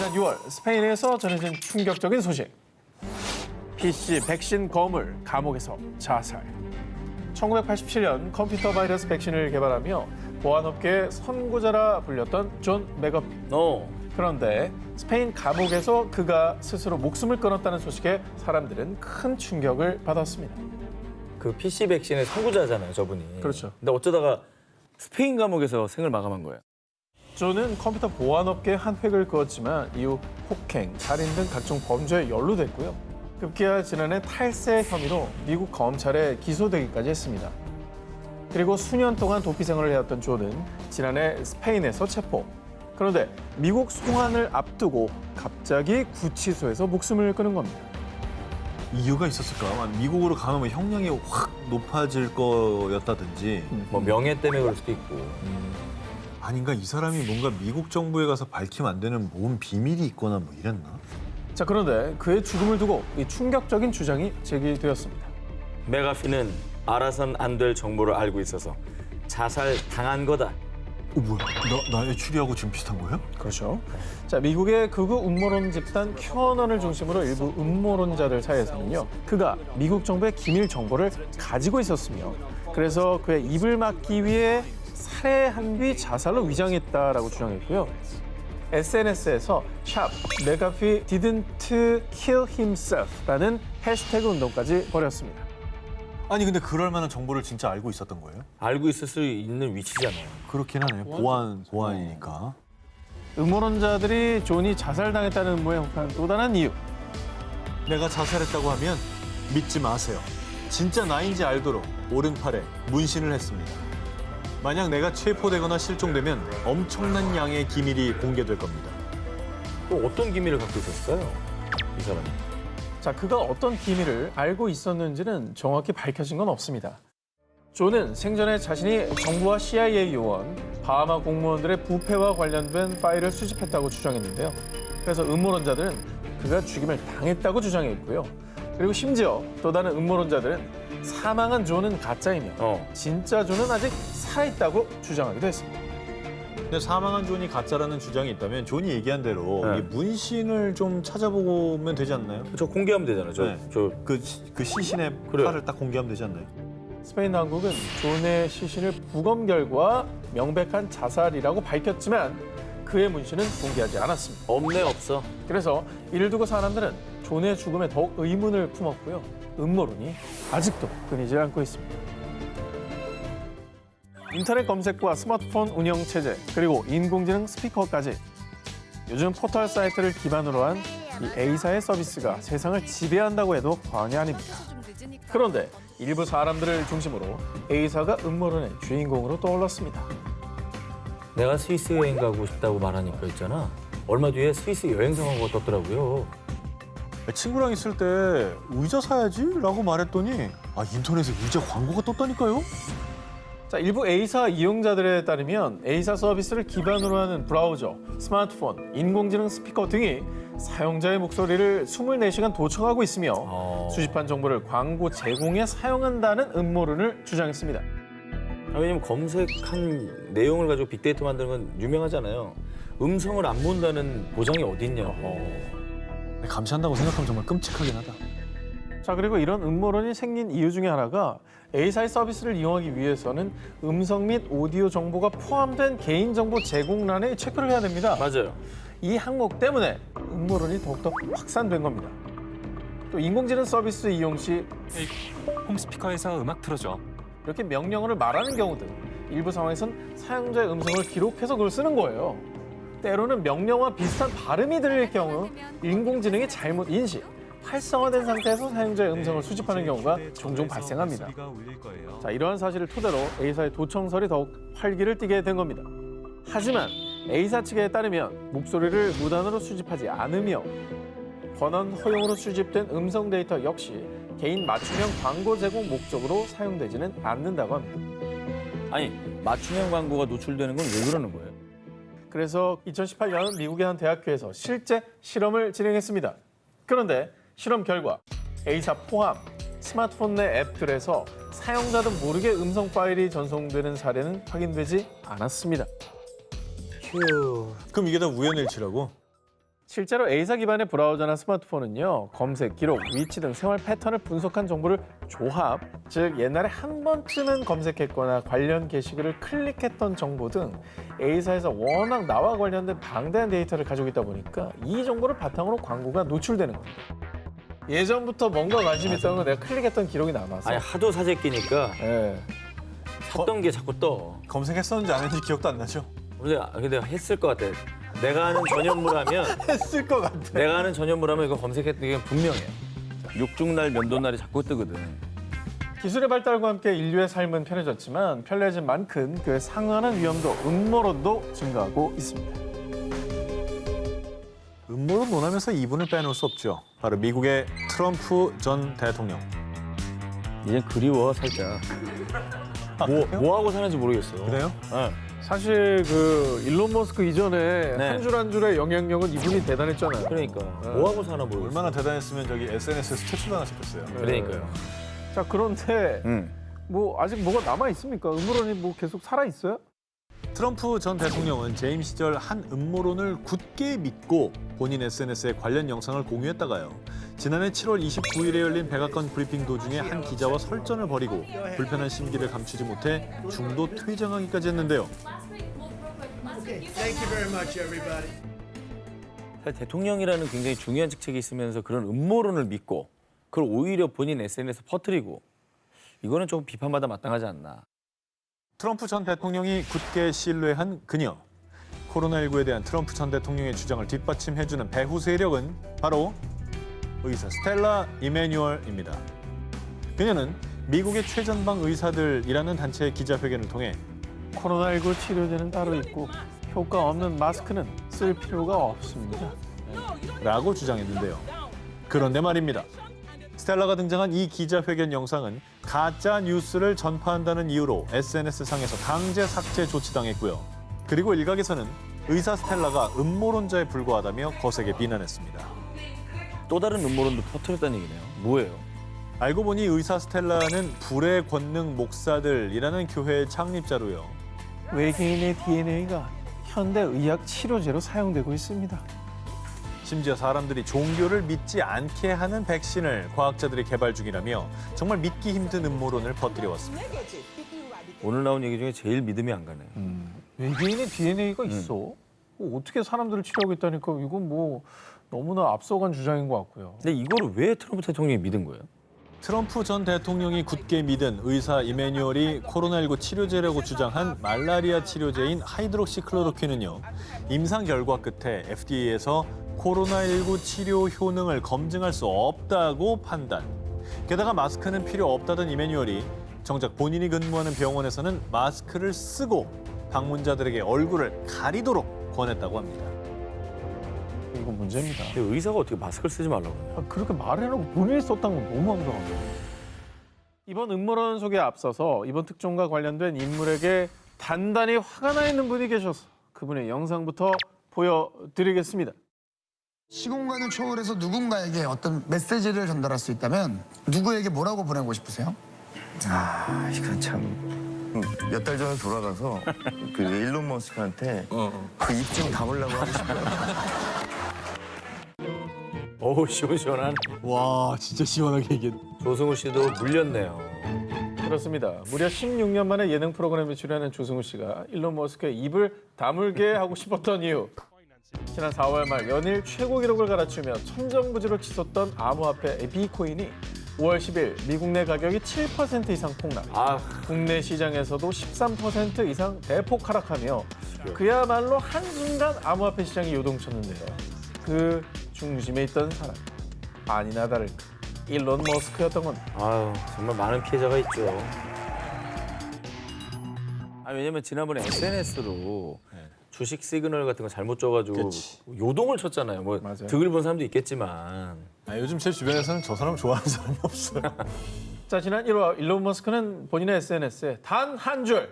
지난 6월 스페인에서 전해진 충격적인 소식. PC 백신 거물 감옥에서 자살. 1987년 컴퓨터 바이러스 백신을 개발하며 보안업계의 선구자라 불렸던 존 맥어피. 그런데 스페인 감옥에서 그가 스스로 목숨을 끊었다는 소식에 사람들은 큰 충격을 받았습니다. 그 PC 백신의 선구자잖아요, 저분이. 그렇죠. 근데 어쩌다가 스페인 감옥에서 생을 마감한 거예요. 존은 컴퓨터 보안업계에 한 획을 그었지만 이후 폭행, 살인 등 각종 범죄에 연루됐고요. 급기야 지난해 탈세 혐의로 미국 검찰에 기소되기까지 했습니다. 그리고 수년 동안 도피 생활을 해왔던 존은 지난해 스페인에서 체포. 그런데 미국 송환을 앞두고 갑자기 구치소에서 목숨을 끊은 겁니다. 이유가 있었을까? 미국으로 가면 형량이 확 높아질 거였다든지. 뭐 명예 때문에 그럴 수도 있고. 아닌가? 이 사람이 뭔가 미국 정부에 가서 밝히면 안 되는 뭔 비밀이 있거나 뭐 이랬나? 자, 그런데 그의 죽음을 두고 이 충격적인 주장이 제기되었습니다. 메가피는 알아선 안 될 정보를 알고 있어서 자살 당한 거다. 뭐야? 나의 추리하고 지금 비슷한 거예요? 그렇죠. 자, 미국의 극우 음모론 집단 큐어넌을 중심으로 일부 음모론자들 사이에서는요, 그가 미국 정부의 기밀 정보를 가지고 있었으며, 그래서 그의 입을 막기 위해 살해한 뒤 자살로 위장했다라고 주장했고요. SNS에서 샵 메가피 didn't kill himself라는 해시태그 운동까지 벌였습니다. 아니 근데 그럴 만한 정보를 진짜 알고 있었던 거예요? 알고 있을 수 있는 위치잖아요. 그렇긴 하네요. 보안이니까. 음모론자들이 존이 자살당했다는 음모에 혹한 또 다른 이유. 내가 자살했다고 하면 믿지 마세요. 진짜 나인지 알도록 오른팔에 문신을 했습니다. 만약 내가 체포되거나 실종되면 엄청난 양의 기밀이 공개될 겁니다. 또 어떤 기밀을 갖고 있었어요, 이 사람이? 자, 그가 어떤 기밀을 알고 있었는지는 정확히 밝혀진 건 없습니다. 존은 생전에 자신이 정부와 CIA 요원, 바하마 공무원들의 부패와 관련된 파일을 수집했다고 주장했는데요. 그래서 음모론자들은 그가 죽임을 당했다고 주장했고요. 그리고 심지어 또 다른 음모론자들은 사망한 존은 가짜이며 진짜 존은 아직 살아있다고 주장하기도 했습니다. 근데 사망한 존이 가짜라는 주장이 있다면 존이 얘기한 대로 네. 이 문신을 좀 찾아보면 되지 않나요? 저 공개하면 되잖아요. 그 시신의 그래요. 팔을 딱 공개하면 되지 않나요? 스페인 당국은 존의 시신을 부검 결과 명백한 자살이라고 밝혔지만 그의 문신은 공개하지 않았습니다. 없네, 없어. 그래서 이를 두고 사람들은 존의 죽음에 더욱 의문을 품었고요. 음모론이 아직도 끊이질 않고 있습니다. 인터넷 검색과 스마트폰 운영 체제, 그리고 인공지능 스피커까지 요즘 포털 사이트를 기반으로 한 이 A사의 서비스가 세상을 지배한다고 해도 과언이 아닙니다. 그런데 일부 사람들을 중심으로 A사가 음모론의 주인공으로 떠올랐습니다. 내가 스위스 여행 가고 싶다고 말하니까 있잖아. 얼마 뒤에 스위스 여행 정보가 떴더라고요. 친구랑 있을 때 의자 사야지? 라고 말했더니 인터넷에 의자 광고가 떴다니까요? 자, 일부 A사 이용자들에 따르면 A사 서비스를 기반으로 하는 브라우저, 스마트폰, 인공지능 스피커 등이 사용자의 목소리를 24시간 도청하고 있으며 수집한 정보를 광고 제공에 사용한다는 음모론을 주장했습니다. 왜냐면 검색한 내용을 가지고 빅데이터 만드는 건 유명하잖아요. 음성을 안 본다는 보장이 어딨냐고. 감시한다고 생각하면 정말 끔찍하긴 하다. 자, 그리고 이런 음모론이 생긴 이유 중에 하나가 A사의 서비스를 이용하기 위해서는 음성 및 오디오 정보가 포함된 개인정보 제공란에 체크를 해야 됩니다. 맞아요. 이 항목 때문에 음모론이 더욱더 확산된 겁니다. 또 인공지능 서비스 이용 시 홈스피커에서 음악 틀어줘. 이렇게 명령어를 말하는 경우도 일부 상황에선 사용자의 음성을 기록해서 그걸 쓰는 거예요. 때로는 명령어와 비슷한 발음이 들릴 경우 인공지능이 잘못 인식, 활성화된 상태에서 사용자의 음성을 수집하는 경우가 종종 발생합니다. 자, 이러한 사실을 토대로 A사의 도청설이 더욱 활기를 띠게 된 겁니다. 하지만 A사 측에 따르면 목소리를 무단으로 수집하지 않으며 권한 허용으로 수집된 음성 데이터 역시 개인 맞춤형 광고 제공 목적으로 사용되지는 않는다고 합니다. 아니, 맞춤형 광고가 노출되는 건 왜 그러는 거예요? 그래서 2018년 미국의 한 대학교에서 실제 실험을 진행했습니다. 그런데 실험 결과 A사 포함 스마트폰 내 앱들에서 사용자도 모르게 음성 파일이 전송되는 사례는 확인되지 않았습니다. 휴. 그럼 이게 다 우연의 일치라고? 실제로 A사 기반의 브라우저나 스마트폰은요, 검색, 기록, 위치 등 생활 패턴을 분석한 정보를 조합, 즉 옛날에 한 번쯤은 검색했거나 관련 게시글을 클릭했던 정보 등 A사에서 워낙 나와 관련된 방대한 데이터를 가지고 있다 보니까 이 정보를 바탕으로 광고가 노출되는 겁니다. 예전부터 뭔가 관심 있다는 건 내가 클릭했던 기록이 남아서. 아니 하도 사재 끼니까 예. 샀던 게 자꾸 떠. 검색했었는지 안 했는지 기억도 안 나죠? 근데 했을 것 같아. 내가 아는 전현무라면 했을 것 같아. 내가 아는 전현무라면 이거 검색했던 게 분명해요. 육중날 면도날이 자꾸 뜨거든. 기술의 발달과 함께 인류의 삶은 편해졌지만 편리해진 만큼 그에 상응하는 위험도 음모론도 증가하고 있습니다. 음모론 논하면서 이분을 빼놓을 수 없죠. 바로 미국의 트럼프 전 대통령. 이제 그리워 살짝. 뭐 하고 사는지 모르겠어. 그래요? 네. 사실 그 일론 머스크 이전에 네. 한 줄 한 줄의 영향력은 이분이 대단했잖아요. 그러니까 뭐 하고 사나 모르겠어. 얼마나 대단했으면 저기 SNS에서 퇴출당하셨겠어요. 그러니까요. 자, 그런데 뭐 아직 뭐가 남아 있습니까? 음모론이 뭐 계속 살아 있어요? 트럼프 전 대통령은 재임 시절 한 음모론을 굳게 믿고 본인 SNS에 관련 영상을 공유했다가요. 지난해 7월 29일에 열린 백악관 브리핑 도중에 한 기자와 설전을 벌이고 불편한 심기를 감추지 못해 중도 퇴장하기까지 했는데요. 사실 대통령이라는 굉장히 중요한 직책이 있으면서 그런 음모론을 믿고 그걸 오히려 본인 SNS에 퍼뜨리고 이거는 조금 비판받아 마땅하지 않나. 트럼프 전 대통령이 굳게 신뢰한 그녀. 코로나19에 대한 트럼프 전 대통령의 주장을 뒷받침해주는 배후 세력은 바로 의사 스텔라 이메뉴얼입니다. 그녀는 미국의 최전방 의사들이라는 단체의 기자회견을 통해 코로나19 치료제는 따로 있고 효과 없는 마스크는 쓸 필요가 없습니다. 라고 주장했는데요. 그런데 말입니다. 스텔라가 등장한 이 기자회견 영상은 가짜 뉴스를 전파한다는 이유로 SNS상에서 강제 삭제 조치당했고요. 그리고 일각에서는 의사 스텔라가 음모론자에 불과하다며 거세게 비난했습니다. 또 다른 음모론도 퍼뜨렸다는 얘기네요. 뭐예요? 알고 보니 의사 스텔라는 불의 권능 목사들이라는 교회의 창립자로요. 외계인의 DNA가 현대 의학 치료제로 사용되고 있습니다. 심지어 사람들이 종교를 믿지 않게 하는 백신을 과학자들이 개발 중이라며 정말 믿기 힘든 음모론을 퍼뜨려왔습니다. 오늘 나온 얘기 중에 제일 믿음이 안 가네요. 외계인의 DNA가 있어? 어떻게 사람들을 치료하고 있다니까 이건 뭐 너무나 앞서간 주장인 것 같고요. 근데 이거를 왜 트럼프 대통령이 믿은 거예요? 트럼프 전 대통령이 굳게 믿은 의사 이메뉴얼이 코로나19 치료제라고 주장한 말라리아 치료제인 하이드록시클로로퀸은요. 임상 결과 끝에 FDA에서 코로나19 치료 효능을 검증할 수 없다고 판단. 게다가 마스크는 필요 없다던 이메뉴얼이 정작 본인이 근무하는 병원에서는 마스크를 쓰고 방문자들에게 얼굴을 가리도록 권했다고 합니다. 이건 문제입니다. 근데 의사가 어떻게 마스크를 쓰지 말라고 그래요? 그렇게 말해놓고 본인이 썼다는 건 너무 황당하네요. 이번 음모론 소개에 앞서서 이번 특종과 관련된 인물에게 단단히 화가 나 있는 분이 계셔서 그분의 영상부터 보여드리겠습니다. 시공간을 초월해서 누군가에게 어떤 메시지를 전달할 수 있다면 누구에게 뭐라고 보내고 싶으세요? 이건 참 몇 달 전에 돌아가서 그 일론 머스크한테 그 입 좀 담으려고 하고 싶어요. 어우 시원시원한. 와, 진짜 시원하게 얘기해. 조승우 씨도 물렸네요. 그렇습니다. 무려 16년 만에 예능 프로그램에 출연한 조승우 씨가 일론 머스크의 입을 다물게 하고 싶었던 이유. 지난 4월 말 연일 최고 기록을 갈아치우며 천정부지로 치솟던 암호화폐 비코인이 5월 10일 미국 내 가격이 7% 이상 폭락. 국내 시장에서도 13% 이상 대폭 하락하며 그야말로 한순간 암호화폐 시장이 요동쳤는데요. 그 중심에 있던 사람, 아니나 다를까 일론 머스크였던 겁니다. 아유 정말 많은 피해자가 있죠. 왜냐면 지난번에 SNS로 주식 시그널 같은 거 잘못 줘가지고 그치. 요동을 쳤잖아요. 뭐 맞아요. 득을 본 사람도 있겠지만. 요즘 제 주변에서는 저 사람 좋아하는 사람이 없어요. 자, 지난 1월 일론 머스크는 본인의 SNS에 단 한 줄,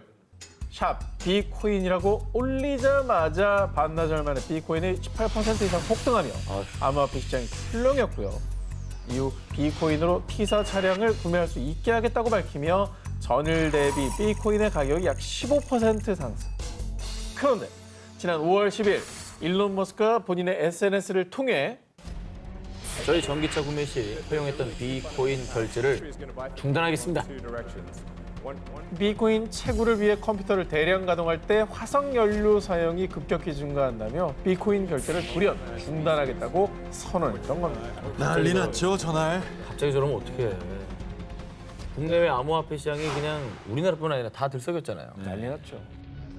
샵 비코인이라고 올리자마자 반나절 만에 비코인이 18% 이상 폭등하며 암호화폐 시장이 출렁였고요. 이후 비코인으로 T사 차량을 구매할 수 있게 하겠다고 밝히며 전일 대비 비코인의 가격이 약 15% 상승. 그런데 지난 5월 10일 일론 머스크가 본인의 SNS를 통해 저희 전기차 구매 시 허용했던 비코인 결제를 중단하겠습니다. 비코인 채굴을 위해 컴퓨터를 대량 가동할 때 화석 연료 사용이 급격히 증가한다며 비코인 결제를 돌연 중단하겠다고 선언했던 겁니다. 난리 났죠, 전날. 갑자기 저러면 어떡해. 국내외 암호화폐 시장이 그냥 우리나라뿐 아니라 다 들썩였잖아요. 난리 났죠.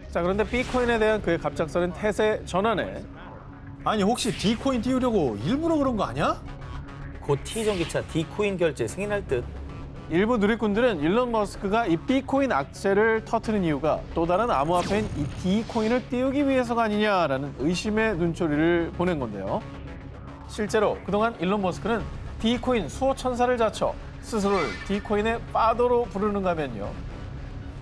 자, 그런데 비코인에 대한 그의 갑작스런 태세 전환에 아니 혹시 D코인 띄우려고 일부러 그런 거 아니야? 곧 T전기차 D코인 결제 승인할 듯. 일부 누리꾼들은 일론 머스크가 이 비코인 악재를 터트린 이유가 또 다른 암호화폐인 이 D코인을 띄우기 위해서가 아니냐라는 의심의 눈초리를 보낸 건데요. 실제로 그동안 일론 머스크는 D코인 수호 천사를 자처 스스로를 D코인의 파더로 부르는가 하면요.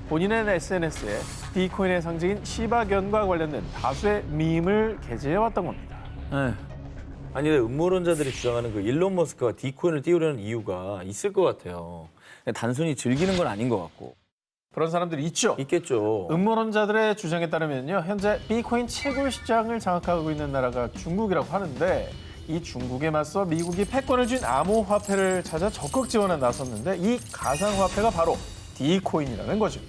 본인의 SNS에 D코인의 상징인 시바견과 관련된 다수의 밈을 게재해왔던 겁니다. 에휴. 아니, 근데 음모론자들이 주장하는 그 일론 머스크가 D코인을 띄우려는 이유가 있을 것 같아요. 그냥 단순히 즐기는 건 아닌 것 같고. 그런 사람들이 있죠. 있겠죠. 음모론자들의 주장에 따르면요. 현재 비코인 채굴 시장을 장악하고 있는 나라가 중국이라고 하는데 이 중국에 맞서 미국이 패권을 쥔 암호화폐를 찾아 적극 지원에 나섰는데 이 가상화폐가 바로 D코인이라는 거죠.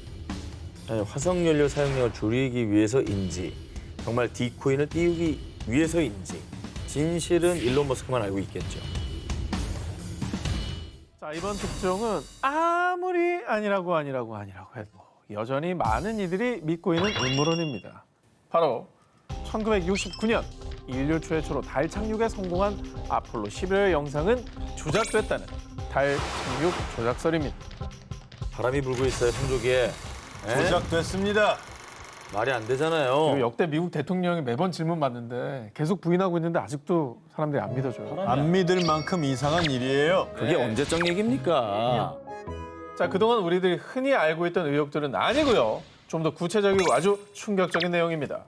아니, 화석연료 사용량을 줄이기 위해서인지 정말 D코인을 띄우기 위해서인지 진실은 일론 머스크만 알고 있겠죠. 자, 이번 특종은 아무리 아니라고 해도 여전히 많은 이들이 믿고 있는 음모론입니다. 바로 1969년 인류 최초로 달 착륙에 성공한 아폴로 11호 영상은 조작됐다는 달 착륙 조작설입니다. 바람이 불고 있어요, 성조기에. 에? 조작됐습니다. 말이 안 그리고 되잖아요. 역대 미국 대통령이 매번 질문 받는데 계속 부인하고 있는데 아직도 사람들이 안 믿어줘요. 안 믿을 만큼 이상한 일이에요. 그게 언제적 얘기입니까? 자, 그동안 우리들이 흔히 알고 있던 의혹들은 아니고요. 좀 더 구체적이고 아주 충격적인 내용입니다.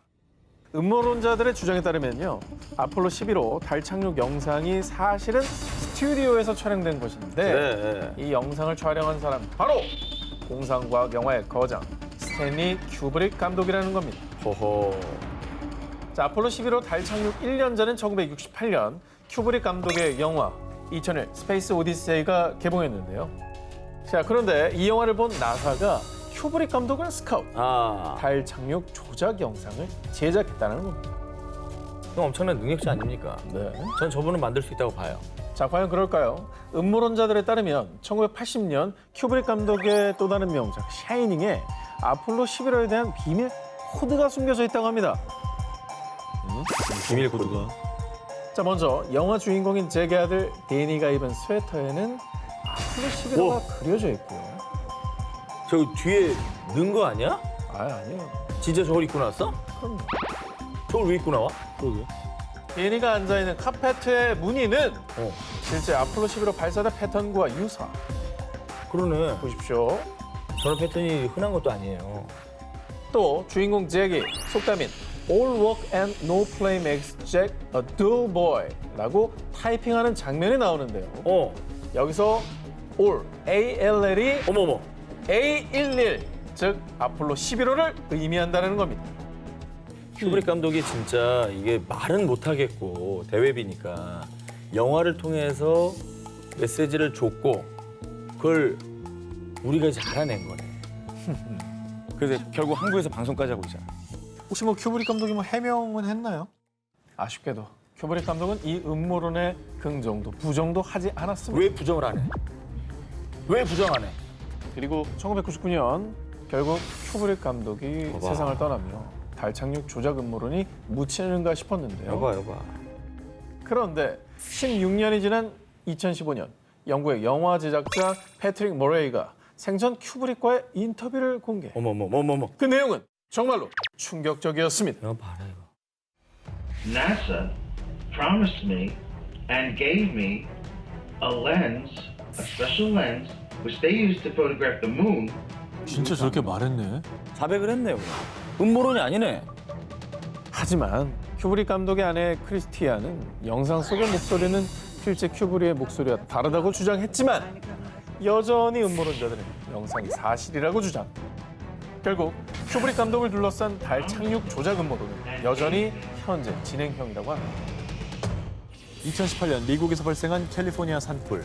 음모론자들의 주장에 따르면요. 아폴로 11호 달 착륙 영상이 사실은 스튜디오에서 촬영된 것인데 그래. 이 영상을 촬영한 사람 바로 공상과학 영화의 거장 스탠리 큐브릭 감독이라는 겁니다. 호호. 자, 아폴로 11호 달 착륙 1년 전인 1968년 큐브릭 감독의 영화 2001 스페이스 오디세이가 개봉했는데요. 자, 그런데 이 영화를 본 나사가 큐브릭 감독을 스카우트, 아, 달 착륙 조작 영상을 제작했다는 겁니다. 그럼 엄청난 능력자 아닙니까? 네. 전 저분은 만들 수 있다고 봐요. 자, 과연 그럴까요? 음모론자들에 따르면 1980년 큐브릭 감독의 또 다른 명작 샤이닝에 아폴로 11호에 대한 비밀 코드가 숨겨져 있다고 합니다. 비밀 코드가. 자, 먼저 영화 주인공인 잭의 아들 데니가 입은 스웨터에는 아폴로 11호가 그려져 있고요. 저 뒤에 넣은 거 아니야? 아니에요. 진짜 저걸 입고 나왔어? 그럼요. 저걸 왜 입고 나와? 그러게. 데니가 앉아있는 카페트의 무늬는 어. 실제 아폴로 11호 발사대 패턴과 유사. 그러네. 보십시오. 저런 패턴이 흔한 것도 아니에요. 또 주인공 잭이 속담인 All work and no play makes Jack a dull boy라고 타이핑하는 장면이 나오는데요. 여기서 All, ALL이 어머머. A11, 즉 아폴로 11호를 의미한다는 겁니다. 큐브릭 감독이 진짜 이게 말은 못하겠고 대회비니까 영화를 통해서 메시지를 줬고 그걸 우리가 이제 알아낸 거네. 그래서 결국 한국에서 방송까지 하고 있잖아. 혹시 뭐 큐브릭 감독이 뭐 해명은 했나요? 아쉽게도 큐브릭 감독은 이 음모론에 긍정도 부정도 하지 않았습니다. 왜 부정을 안 해? 왜 부정 안 해? 그리고 1999년 결국 큐브릭 감독이 봐봐. 세상을 떠나며 달 착륙 조작 음모론이 묻히는가 싶었는데요. 여봐. 그런데 16년이 지난 2015년 영국의 영화 제작자 패트릭 모레이가 생전 큐브릭과의 인터뷰를 공개. 어머머머머머. 그 내용은 정말로 충격적이었습니다. 이거 봐라 이거. NASA promised me and gave me a lens, a special lens, which they used to photograph the moon. 진짜 저렇게 말했네. 자백을 했네요. 그냥. 음모론이 아니네. 하지만 큐브릭 감독의 아내 크리스티아는 영상 속의 목소리는 실제 큐브릭의 목소리와 다르다고 주장했지만 여전히 음모론자들은 영상이 사실이라고 주장. 결국 큐브릭 감독을 둘러싼 달 착륙 조작 음모론은 여전히 현재 진행형이라고 합니다. 2018년 미국에서 발생한 캘리포니아 산불.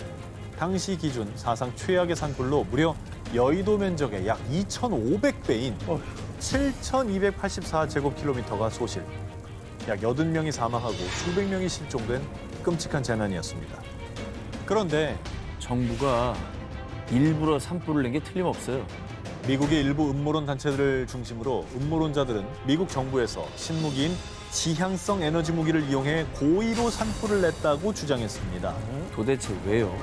당시 기준 사상 최악의 산불로 무려 여의도 면적의 약 2,500배인 7,284제곱킬로미터가 소실. 약 80명이 사망하고 수백 명이 실종된 끔찍한 재난이었습니다. 그런데 정부가 일부러 산불을 낸 게 틀림없어요. 미국의 일부 음모론 단체들을 중심으로 음모론자들은 미국 정부에서 신무기인 지향성 에너지 무기를 이용해 고의로 산불을 냈다고 주장했습니다. 도대체 왜요?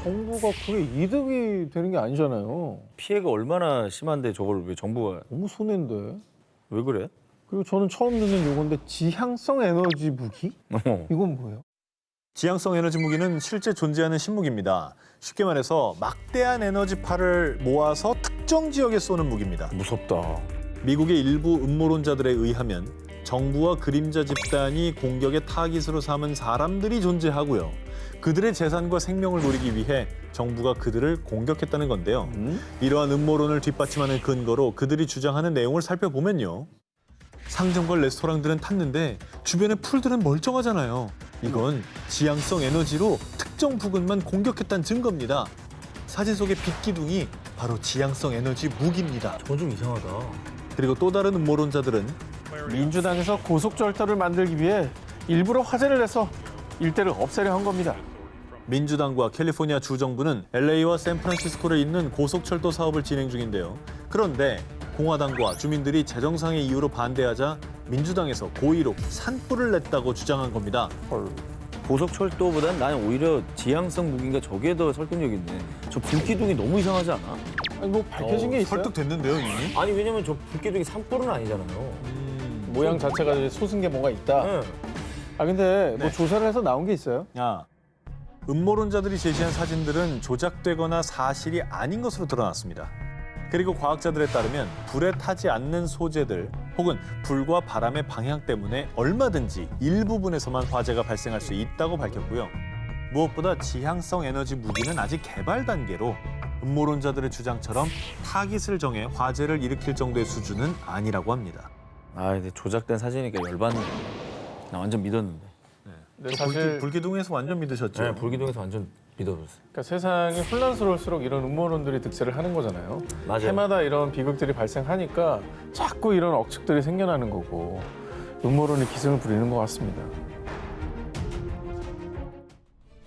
정부가 그게 이득이 되는 게 아니잖아요. 피해가 얼마나 심한데 저걸 왜 정부가 너무 손해인데. 왜 그래? 그리고 저는 처음 듣는 용어인데 지향성 에너지 무기? 이건 뭐예요? 지향성 에너지 무기는 실제 존재하는 신무기입니다. 쉽게 말해서 막대한 에너지파를 모아서 특정 지역에 쏘는 무기입니다. 무섭다. 미국의 일부 음모론자들에 의하면 정부와 그림자 집단이 공격의 타깃으로 삼은 사람들이 존재하고요. 그들의 재산과 생명을 노리기 위해 정부가 그들을 공격했다는 건데요. 이러한 음모론을 뒷받침하는 근거로 그들이 주장하는 내용을 살펴보면요. 상점과 레스토랑들은 탔는데 주변의 풀들은 멀쩡하잖아요. 이건 지향성 에너지로 특정 부근만 공격했다는 증거입니다. 사진 속의 빛 기둥이 바로 지향성 에너지 무기입니다. 저건 좀 이상하다. 그리고 또 다른 음모론자들은 민주당에서 고속철도를 만들기 위해 일부러 화재를 내서 일대를 없애려 한 겁니다. 민주당과 캘리포니아 주정부는 LA와 샌프란시스코를 잇는 고속철도 사업을 진행 중인데요. 그런데 공화당과 주민들이 재정상의 이유로 반대하자 민주당에서 고의로 산불을 냈다고 주장한 겁니다. 고속철도보단 나는 오히려 지향성 무기인가 저게 더 설득력 있네. 저 불기둥이 너무 이상하지 않아? 아니 뭐 밝혀진 게 있어요? 설득됐는데요, 이미? 아니 왜냐면 저 불기둥이 산불은 아니잖아요. 모양 자체가 이제 솟은 게 뭔가 있다. 네. 아 근데 뭐 네. 조사를 해서 나온 게 있어요? 야, 음모론자들이 제시한 사진들은 조작되거나 사실이 아닌 것으로 드러났습니다. 그리고 과학자들에 따르면 불에 타지 않는 소재들 혹은 불과 바람의 방향 때문에 얼마든지 일부분에서만 화재가 발생할 수 있다고 밝혔고요. 무엇보다 지향성 에너지 무기는 아직 개발 단계로 음모론자들의 주장처럼 타깃을 정해 화재를 일으킬 정도의 수준은 아니라고 합니다. 아 근데 조작된 사진이니까 열받네. 나 완전 믿었는데. 근데 사실 불기둥에서 완전 믿으셨죠? 네, 불기둥에서 완전 믿어줬어요. 그러니까 세상이 혼란스러울수록 이런 음모론들이 득세를 하는 거잖아요. 맞아요. 해마다 이런 비극들이 발생하니까 자꾸 이런 억측들이 생겨나는 거고 음모론이 기승을 부리는 것 같습니다.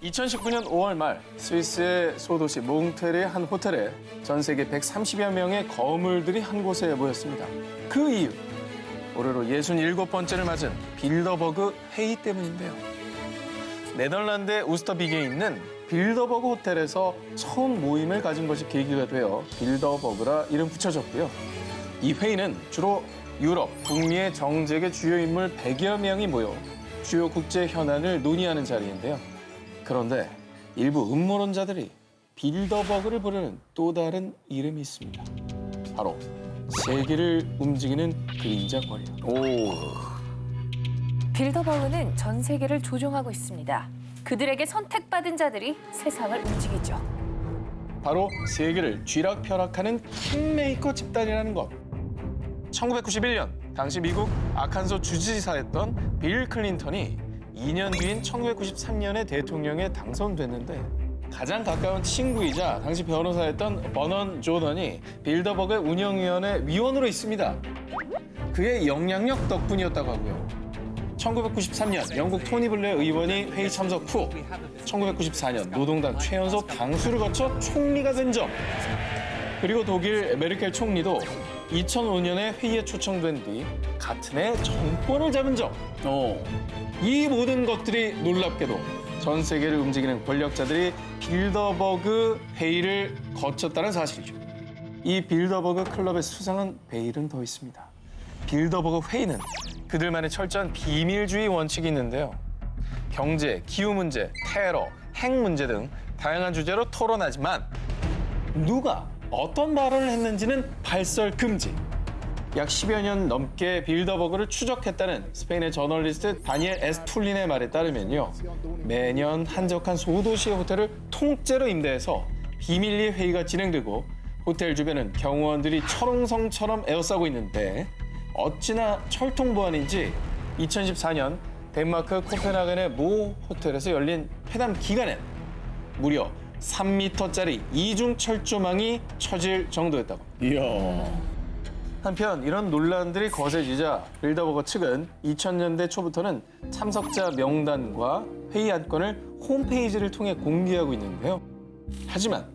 2019년 5월 말 스위스의 소도시 몽테르의 한 호텔에 전 세계 130여 명의 거물들이 한 곳에 모였습니다. 그 이유, 올해로 67번째를 맞은 빌더버그 회의 때문인데요. 네덜란드의 우스터비게에 있는 빌더버그 호텔에서 처음 모임을 가진 것이 계기가 되어 빌더버그라 이름 붙여졌고요. 이 회의는 주로 유럽, 북미의 정재계 주요 인물 100여 명이 모여 주요 국제 현안을 논의하는 자리인데요. 그런데 일부 음모론자들이 빌더버그를 부르는 또 다른 이름이 있습니다. 바로 세계를 움직이는 그림자 거리요. 빌더버그는 전 세계를 조종하고 있습니다. 그들에게 선택받은 자들이 세상을 움직이죠. 바로 세계를 쥐락펴락하는 킹메이커 집단이라는 것. 1991년 당시 미국 아칸소 주지사였던 빌 클린턴이 2년 뒤인 1993년에 대통령에 당선됐는데 가장 가까운 친구이자 당시 변호사였던 버넌 조던이 빌더버그 운영위원회 위원으로 있습니다. 그의 영향력 덕분이었다고 하고요. 1993년 영국 토니 블레어 의원이 회의 참석 후 1994년 노동당 최연소 당수를 거쳐 총리가 된 점, 그리고 독일 메르켈 총리도 2005년에 회의에 초청된 뒤 같은 해 정권을 잡은 점, 이 모든 것들이 놀랍게도 전 세계를 움직이는 권력자들이 빌더버그 회의를 거쳤다는 사실이죠. 이 빌더버그 클럽의 수상한 베일은 더 있습니다. 빌더버그 회의는 그들만의 철저한 비밀주의 원칙이 있는데요. 경제, 기후 문제, 테러, 핵 문제 등 다양한 주제로 토론하지만 누가 어떤 발언을 했는지는 발설 금지. 약 10여 년 넘게 빌더버그를 추적했다는 스페인의 저널리스트 다니엘 에스툴린의 말에 따르면요. 매년 한적한 소도시의 호텔을 통째로 임대해서 비밀리에 회의가 진행되고 호텔 주변은 경호원들이 철옹성처럼 에워싸고 있는데 어찌나 철통보안인지 2014년 덴마크 코펜하겐의 모 호텔에서 열린 회담 기간엔 무려 3m짜리 이중 철조망이 쳐질 정도였다고. 이야. 한편 이런 논란들이 거세지자 빌더버거 측은 2000년대 초부터는 참석자 명단과 회의 안건을 홈페이지를 통해 공개하고 있는데요. 하지만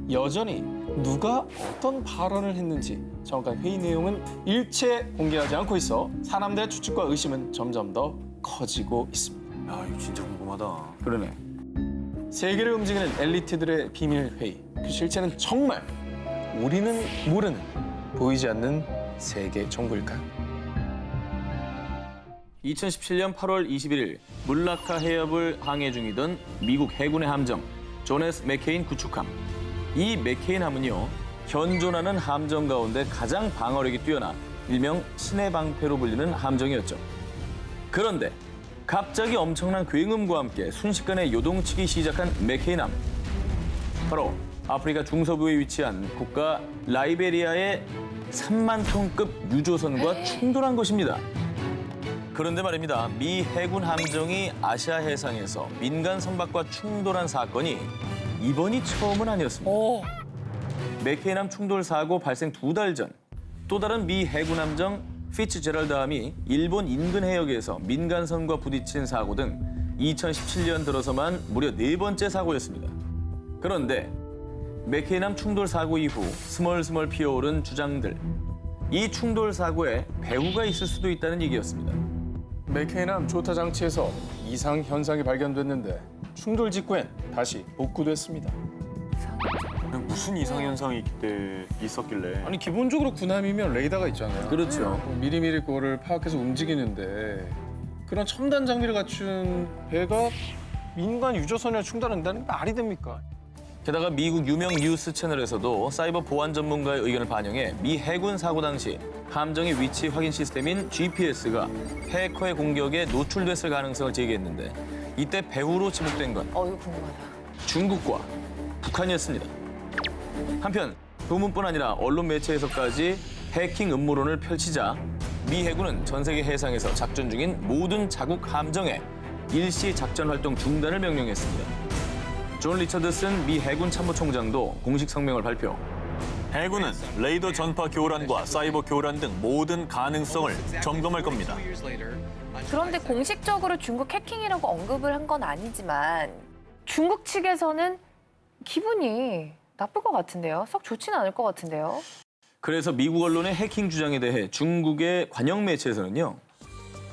여전히 누가 어떤 발언을 했는지 정확한 회의 내용은 일체 공개하지 않고 있어 사람들의 추측과 의심은 점점 더 커지고 있습니다. 야, 이거 진짜 궁금하다. 그러네. 세계를 움직이는 엘리트들의 비밀 회의. 그 실체는 정말 우리는 모르는 보이지 않는 세계 정부일까요? 2017년 8월 21일 물라카 해협을 항해 중이던 미국 해군의 함정 존 S 맥케인 구축함. 이 맥케인 함은요, 현존하는 함정 가운데 가장 방어력이 뛰어나 일명 신의 방패로 불리는 함정이었죠. 그런데 갑자기 엄청난 굉음과 함께 순식간에 요동치기 시작한 맥케인 함. 바로 아프리카 중서부에 위치한 국가 라이베리아의 3만 톤급 유조선과 충돌한 것입니다. 그런데 말입니다. 미 해군 함정이 아시아 해상에서 민간 선박과 충돌한 사건이 이번이 처음은 아니었습니다. 맥케인함 충돌 사고 발생 2달 전 또 다른 미 해군 함정 피츠제럴드함이 일본 인근 해역에서 민간선과 부딪힌 사고 등 2017년 들어서만 무려 4번째 사고였습니다. 그런데 맥케인함 충돌 사고 이후 스멀스멀 피어오른 주장들. 이 충돌 사고에 배후가 있을 수도 있다는 얘기였습니다. 맥케인함 조타 장치에서 이상 현상이 발견됐는데 충돌 직후엔 다시 복구됐습니다. 무슨 이상 현상이 그때 있었길래? 아니 기본적으로 군함이면 레이더가 있잖아요. 그렇죠. 미리미리 그거를 파악해서 움직이는데 그런 첨단 장비를 갖춘 배가 민간 유조선에 충돌한다는 게 말이 됩니까? 게다가 미국 유명 뉴스 채널에서도 사이버 보안 전문가의 의견을 반영해 미 해군 사고 당시 함정의 위치 확인 시스템인 GPS가 해커의 공격에 노출됐을 가능성을 제기했는데 이때 배후로 지목된 건 이거 궁금하다. 중국과 북한이었습니다. 한편 소문뿐 아니라 언론 매체에서까지 해킹 음모론을 펼치자 미 해군은 전 세계 해상에서 작전 중인 모든 자국 함정에 일시 작전 활동 중단을 명령했습니다. 존 리처드슨 미 해군 참모총장도 공식 성명을 발표. 해군은 레이더 전파 교란과 사이버 교란 등 모든 가능성을 점검할 겁니다. 그런데 공식적으로 중국 해킹이라고 언급을 한 건 아니지만 중국 측에서는 기분이 나쁠 것 같은데요. 썩 좋지는 않을 것 같은데요. 그래서 미국 언론의 해킹 주장에 대해 중국의 관영 매체에서는요.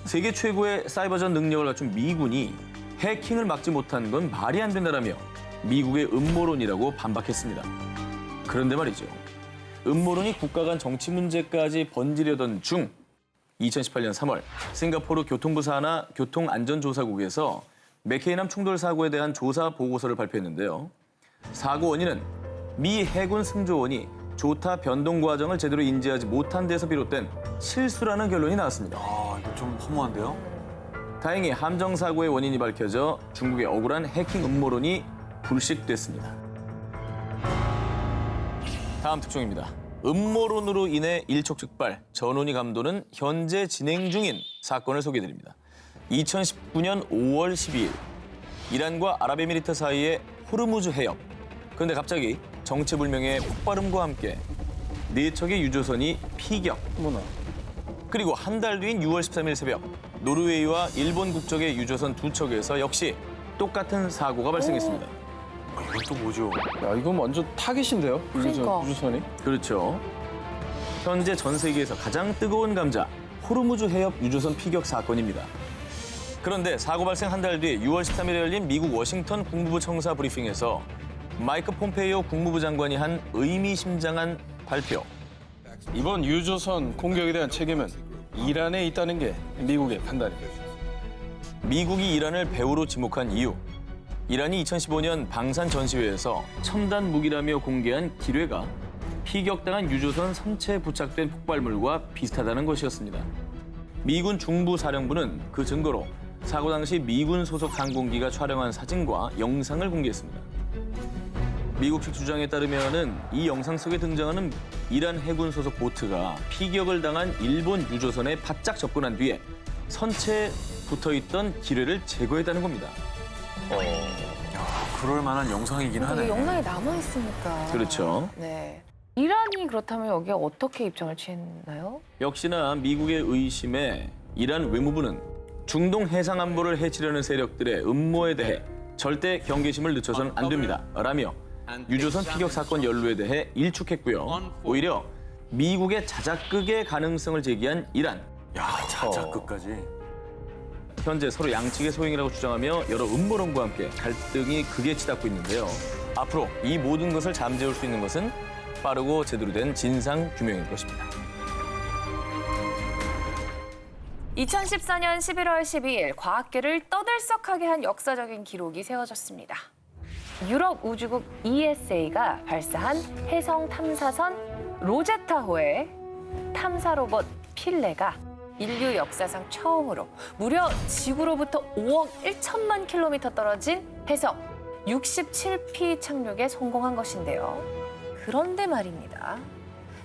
세계 최고의 사이버전 능력을 갖춘 미군이 해킹을 막지 못한 건 말이 안 된다라며 미국의 음모론이라고 반박했습니다. 그런데 말이죠. 음모론이 국가 간 정치 문제까지 번지려던 중 2018년 3월 싱가포르 교통부 산하 교통안전조사국에서 맥케인함 충돌 사고에 대한 조사 보고서를 발표했는데요. 사고 원인은 미 해군 승조원이 조타 변동 과정을 제대로 인지하지 못한 데서 비롯된 실수라는 결론이 나왔습니다. 아, 이거 좀 허무한데요? 다행히 함정 사고의 원인이 밝혀져 중국의 억울한 해킹 음모론이 불식됐습니다. 다음 특종입니다. 음모론으로 인해 일촉즉발, 전원이 감도는 현재 진행 중인 사건을 소개해드립니다. 2019년 5월 12일, 이란과 아랍에미리트 사이의 호르무즈 해협. 그런데 갑자기 정체불명의 폭발음과 함께 4척의 유조선이 피격. 그리고 한 달 뒤인 6월 13일 새벽, 노르웨이와 일본 국적의 유조선 2척에서 역시 똑같은 사고가 발생했습니다. 이것도 뭐죠? 야, 이건 완전 타깃인데요? 그러니까. 유조선이? 그렇죠. 현재 전 세계에서 가장 뜨거운 감자, 호르무즈 해협 유조선 피격 사건입니다. 그런데 사고 발생 한 달 뒤 6월 13일에 열린 미국 워싱턴 국무부 청사 브리핑에서 마이크 폼페이오 국무부 장관이 한 의미심장한 발표. 이번 유조선 공격에 대한 책임은 이란에 있다는 게 미국의 판단이에요. 미국이 이란을 배후로 지목한 이유. 이란이 2015년 방산 전시회에서 첨단 무기라며 공개한 기뢰가 피격당한 유조선 선체에 부착된 폭발물과 비슷하다는 것이었습니다. 미군 중부사령부는 그 증거로 사고 당시 미군 소속 항공기가 촬영한 사진과 영상을 공개했습니다. 미국 측 주장에 따르면은 이 영상 속에 등장하는 이란 해군 소속 보트가 피격을 당한 일본 유조선에 바짝 접근한 뒤에 선체에 붙어있던 기뢰를 제거했다는 겁니다. 그럴 만한 영상이긴 되게 영상이 남아있으니까. 그렇죠. 네. 이란이 그렇다면 여기에 어떻게 입장을 취했나요? 역시나 미국의 의심에 이란 외무부는 중동 해상 안보를 해치려는 세력들의 음모에 대해 절대 경계심을 늦춰서는 안 됩니다. 라며 유조선 피격 사건 연루에 대해 일축했고요. 오히려 미국의 자작극의 가능성을 제기한 이란. 야, 자작극까지. 현재 서로 양측의 소행이라고 주장하며 여러 음모론과 함께 갈등이 극에 치닫고 있는데요. 앞으로 이 모든 것을 잠재울 수 있는 것은 빠르고 제대로 된 진상 규명일 것입니다. 2014년 11월 12일 과학계를 떠들썩하게 한 역사적인 기록이 세워졌습니다. 유럽 우주국 ESA가 발사한 해성 탐사선 로제타호의 탐사 로봇 필레가 인류 역사상 처음으로 무려 지구로부터 5억 1천만 킬로미터 떨어진 해성 67P 착륙에 성공한 것인데요. 그런데 말입니다.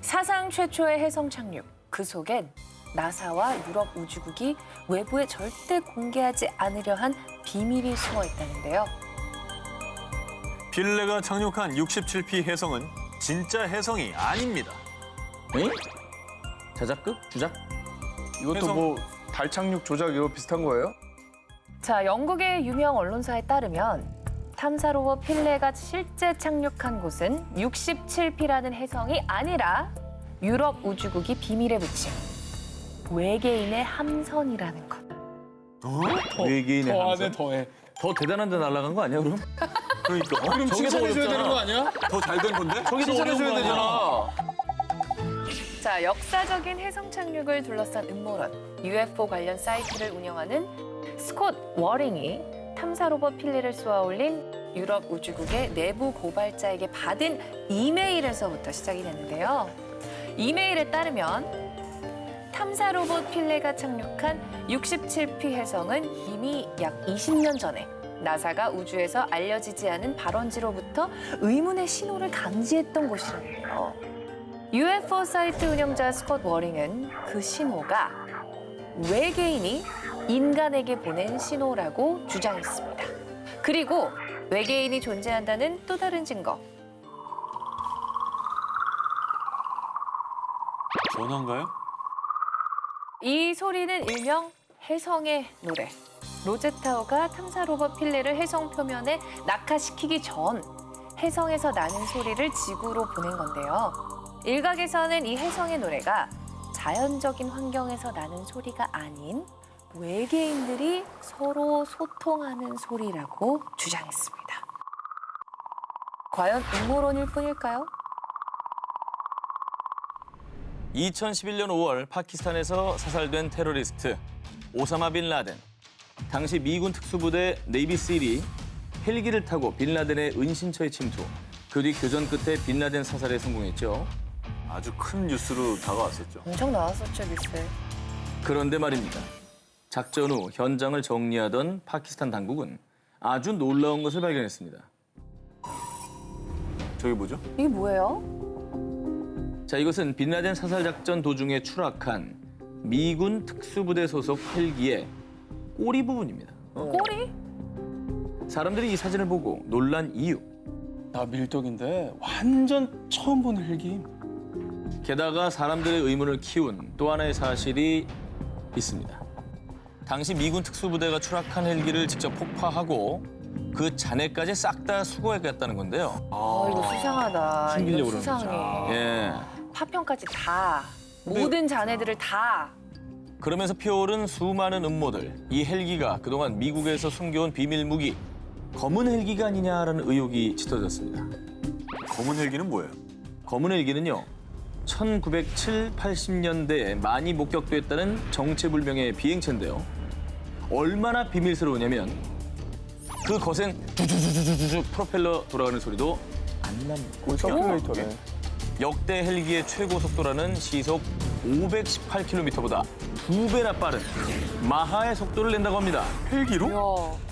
사상 최초의 해성 착륙, 그 속엔 나사와 유럽 우주국이 외부에 절대 공개하지 않으려 한 비밀이 숨어 있다는데요. 필레가 착륙한 67P 해성은 진짜 해성이 아닙니다. 응? 자작극? 주작? 이것도 뭐 달 착륙 조작 이거 비슷한 거예요? 자, 영국의 유명 언론사에 따르면 탐사 로봇 필레가 실제 착륙한 곳은 67P라는 해성이 아니라 유럽 우주국이 비밀에 붙인 외계인의 함선이라는 것. 외계인의 함선? 더 대단한 데 날아간 거 아니야, 그럼? 그러니까. 그럼 칭찬해줘야 되는 거 아니야? 더 잘 된 건데? 저기서 어려워야 되잖아. 자, 역사적인 해성 착륙을 둘러싼 음모론, UFO 관련 사이트를 운영하는 스콧 워링이 탐사 로봇 필레를 쏘아 올린 유럽 우주국의 내부 고발자에게 받은 이메일에서부터 시작이 됐는데요. 이메일에 따르면 탐사 로봇 필레가 착륙한 67P 해성은 이미 약 20년 전에 나사가 우주에서 알려지지 않은 발원지로부터 의문의 신호를 감지했던 곳이라는데요. UFO 사이트 운영자 스콧 워링은 그 신호가 외계인이 인간에게 보낸 신호라고 주장했습니다. 그리고 외계인이 존재한다는 또 다른 증거. 전화인가요? 이 소리는 일명 해성의 노래. 로제타호가 탐사 로봇 필레를 해성 표면에 낙하시키기 전 해성에서 나는 소리를 지구로 보낸 건데요. 일각에서는 이 해성의 노래가 자연적인 환경에서 나는 소리가 아닌 외계인들이 서로 소통하는 소리라고 주장했습니다. 과연 음모론일 뿐일까요? 2011년 5월 파키스탄에서 사살된 테러리스트 오사마 빈 라덴. 당시 미군 특수부대 네이비실이 헬기를 타고 빈 라덴의 은신처에 침투. 그 뒤 교전 끝에 빈 라덴 사살에 성공했죠. 아주 큰 뉴스로 다가왔었죠. 엄청 나왔었죠, 뉴스에. 그런데 말입니다. 작전 후 현장을 정리하던 파키스탄 당국은 아주 놀라운 것을 발견했습니다. 저게 뭐죠? 이게 뭐예요? 자, 이것은 빈 라덴 사살 작전 도중에 추락한 미군 특수부대 소속 헬기의 꼬리 부분입니다. 꼬리? 사람들이 이 사진을 보고 놀란 이유. 나 밀떡인데 완전 처음 보는 헬기. 게다가 사람들의 의문을 키운 또 하나의 사실이 있습니다. 당시 미군 특수부대가 추락한 헬기를 직접 폭파하고 그 잔해까지 싹 다 수거해갔다는 건데요. 아, 이거 수상하다. 신기적으로 이거 수상해. 예. 파편까지 다. 모든 잔해들을 다. 그러면서 피어오른 수많은 음모들. 이 헬기가 그동안 미국에서 숨겨온 비밀 무기 검은 헬기가 아니냐라는 의혹이 짙어졌습니다. 검은 헬기는 뭐예요? 검은 헬기는요. 1970, 80년대에 많이 목격됐다는 정체불명의 비행체인데요. 얼마나 비밀스러우냐면 그 거센 두두두두두두 프로펠러 돌아가는 소리도 안 납니다. 서큘레이터네. 역대 헬기의 최고 속도라는 시속 518km보다 2배나 빠른 마하의 속도를 낸다고 합니다. 헬기로? 이야.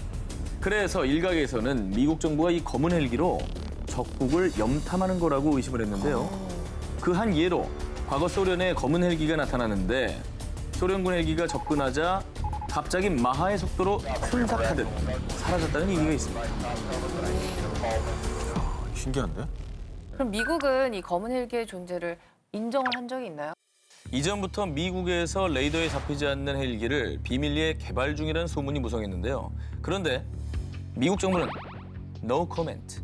그래서 일각에서는 미국 정부가 이 검은 헬기로 적국을 염탐하는 거라고 의심을 했는데요. 그 한 예로 과거 소련에 검은 헬기가 나타나는데 소련군 헬기가 접근하자 갑자기 마하의 속도로 hul락하듯 사라졌다는 얘기가 있습니다. 신기한데? 그럼 미국은 이 검은 헬기의 존재를 인정을 한 적이 있나요? 이전부터 미국에서 레이더에 잡히지 않는 헬기를 비밀리에 개발 중이라는 소문이 무성했는데요. 그런데 미국 정부는 no comment,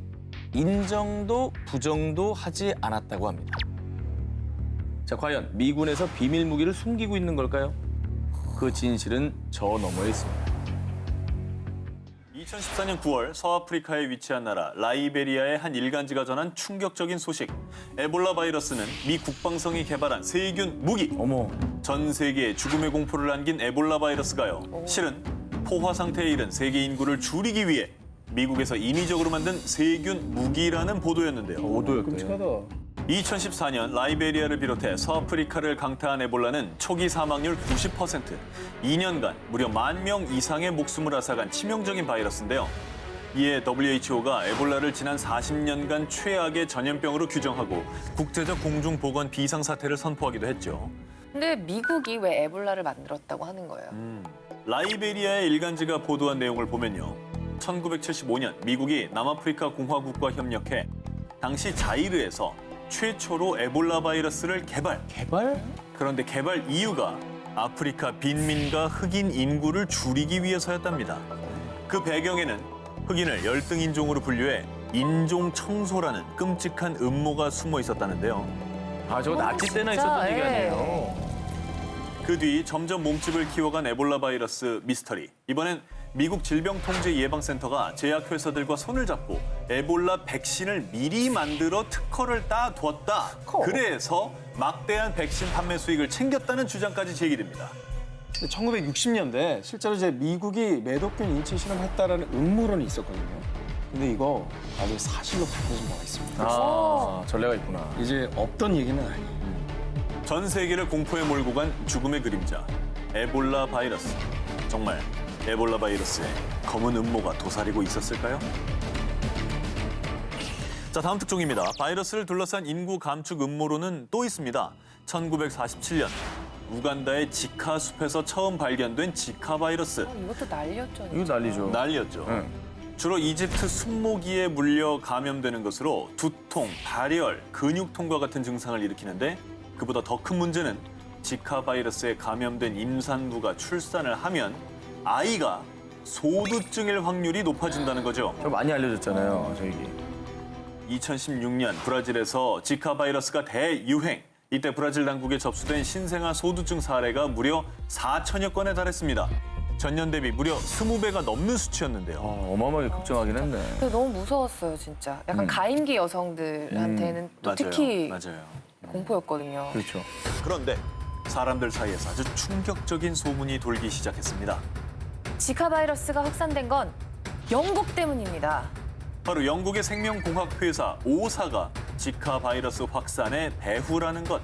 인정도 부정도 하지 않았다고 합니다. 자, 과연 미군에서 비밀 무기를 숨기고 있는 걸까요? 그 진실은 저 너머에 있습니다. 2014년 9월 서아프리카에 위치한 나라 라이베리아의 한 일간지가 전한 충격적인 소식. 에볼라 바이러스는 미 국방성이 개발한 세균 무기. 어머. 전 세계에 죽음의 공포를 안긴 에볼라 바이러스가요. 실은 포화 상태에 이른 세계 인구를 줄이기 위해 미국에서 인위적으로 만든 세균 무기라는 보도였는데요. 끔찍하다. 2014년 라이베리아를 비롯해 서아프리카를 강타한 에볼라는 초기 사망률 90%, 2년간 무려 10,000명 이상의 목숨을 앗아간 치명적인 바이러스인데요. 이에 WHO가 에볼라를 지난 40년간 최악의 전염병으로 규정하고 국제적 공중보건 비상사태를 선포하기도 했죠. 근데 미국이 왜 에볼라를 만들었다고 하는 거예요? 라이베리아의 일간지가 보도한 내용을 보면요. 1975년 미국이 남아프리카 공화국과 협력해 당시 자이르에서 최초로 에볼라 바이러스를 개발. 그런데 개발 이유가 아프리카 빈민과 흑인 인구를 줄이기 위해서였답니다. 그 배경에는 흑인을 열등 인종으로 분류해 인종 청소라는 끔찍한 음모가 숨어 있었다는데요. 아, 저거 나치 때나 진짜, 있었던 얘기 예. 아니에요? 그 뒤 점점 몸집을 키워간 에볼라 바이러스 미스터리. 이번엔 미국 질병통제예방센터가 제약회사들과 손을 잡고 에볼라 백신을 미리 만들어 특허를 따두었다. 그래서 막대한 백신 판매 수익을 챙겼다는 주장까지 제기됩니다. 1960년대 실제로 이제 미국이 매독균 인체 실험했다라는 음모론이 있었거든요. 근데 이거 나중에 사실로 밝혀진 바가 있습니다. 아, 전례가 있구나. 이제 없던 얘기는 아니에요. 전 세계를 공포에 몰고 간 죽음의 그림자, 에볼라 바이러스. 정말 에볼라 바이러스에 검은 음모가 도사리고 있었을까요? 자, 다음 특종입니다. 바이러스를 둘러싼 인구 감축 음모론은 또 있습니다. 1947년 우간다의 지카 숲에서 처음 발견된 지카 바이러스. 이것도 난리였죠. 이거 난리죠. 난리였죠. 응. 주로 이집트 순모기에 물려 감염되는 것으로 두통, 발열, 근육통과 같은 증상을 일으키는데 그보다 더 큰 문제는 지카 바이러스에 감염된 임산부가 출산을 하면 아이가 소두증일 확률이 높아진다는 거죠. 저 많이 알려졌잖아요, 저 얘기. 2016년 브라질에서 지카 바이러스가 대유행. 이때 브라질 당국에 접수된 신생아 소두증 사례가 무려 4천여 건에 달했습니다. 전년 대비 무려 20배가 넘는 수치였는데요. 어마어마하게 급증하긴 했네. 그래서 너무 무서웠어요, 진짜. 약간 가임기 여성들한테는 또 맞아요. 특히 맞아요. 공포였거든요. 그렇죠. 그런데 사람들 사이에서 아주 충격적인 소문이 돌기 시작했습니다. 지카 바이러스가 확산된 건 영국 때문입니다. 바로 영국의 생명공학 회사 오사가 지카 바이러스 확산의 배후라는 것.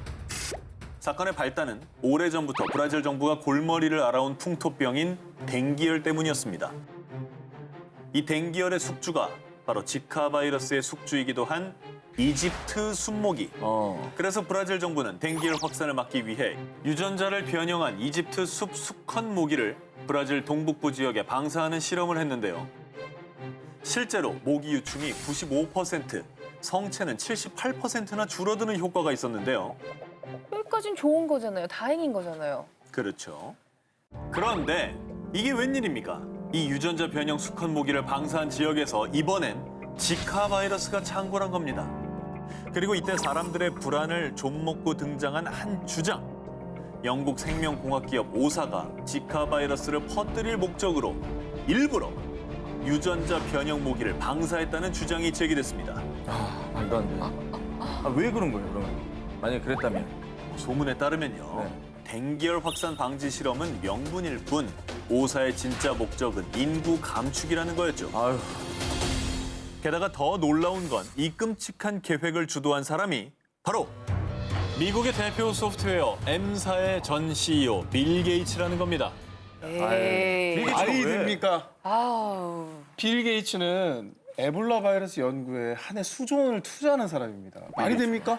사건의 발단은 오래전부터 브라질 정부가 골머리를 앓아온 풍토병인 댕기열 때문이었습니다. 이 댕기열의 숙주가 바로 지카 바이러스의 숙주이기도 한 이집트 순모기. 그래서 브라질 정부는 댕기열 확산을 막기 위해 유전자를 변형한 이집트 숲 수컷 모기를 브라질 동북부 지역에 방사하는 실험을 했는데요. 실제로 모기 유충이 95%, 성체는 78%나 줄어드는 효과가 있었는데요. 여기까진 좋은 거잖아요. 다행인 거잖아요. 그렇죠. 그런데 이게 웬일입니까? 이 유전자 변형 수컷 모기를 방사한 지역에서 이번엔 지카 바이러스가 창궐한 겁니다. 그리고 이때 사람들의 불안을 좀먹고 등장한 한 주장. 영국 생명공학 기업 오사가 지카 바이러스를 퍼뜨릴 목적으로 일부러 유전자 변형 모기를 방사했다는 주장이 제기됐습니다. 말도 안 돼. 왜 그런 거예요, 그러면? 만약에 그랬다면? 소문에 따르면요. 댕기열 확산 방지 실험은 명분일 뿐 오사의 진짜 목적은 인구 감축이라는 거였죠. 아유. 게다가 더 놀라운 건 이 끔찍한 계획을 주도한 사람이 바로 미국의 대표 소프트웨어 M사의 전 CEO 빌 게이츠라는 겁니다. 에이. 말이 됩니까? 아우. 빌 게이츠는 에볼라 바이러스 연구에 한 해 수조 원을 투자하는 사람입니다. 말이 됩니까?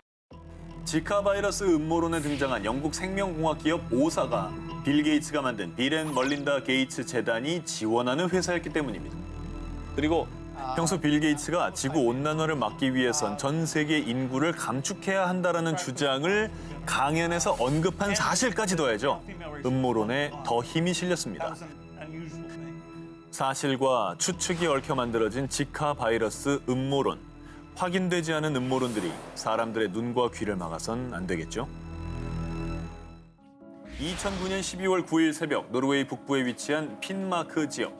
지카 바이러스 음모론에 등장한 영국 생명공학 기업 오사가 빌 게이츠가 만든 빌 앤 멀린다 게이츠 재단이 지원하는 회사였기 때문입니다. 그리고 평소 빌 게이츠가 지구 온난화를 막기 위해선 전 세계 인구를 감축해야 한다라는 주장을 강연에서 언급한 사실까지 더해져 음모론에 더 힘이 실렸습니다. 사실과 추측이 얽혀 만들어진 지카 바이러스 음모론. 확인되지 않은 음모론들이 사람들의 눈과 귀를 막아선 안 되겠죠? 2009년 12월 9일 새벽 노르웨이 북부에 위치한 핀마크 지역.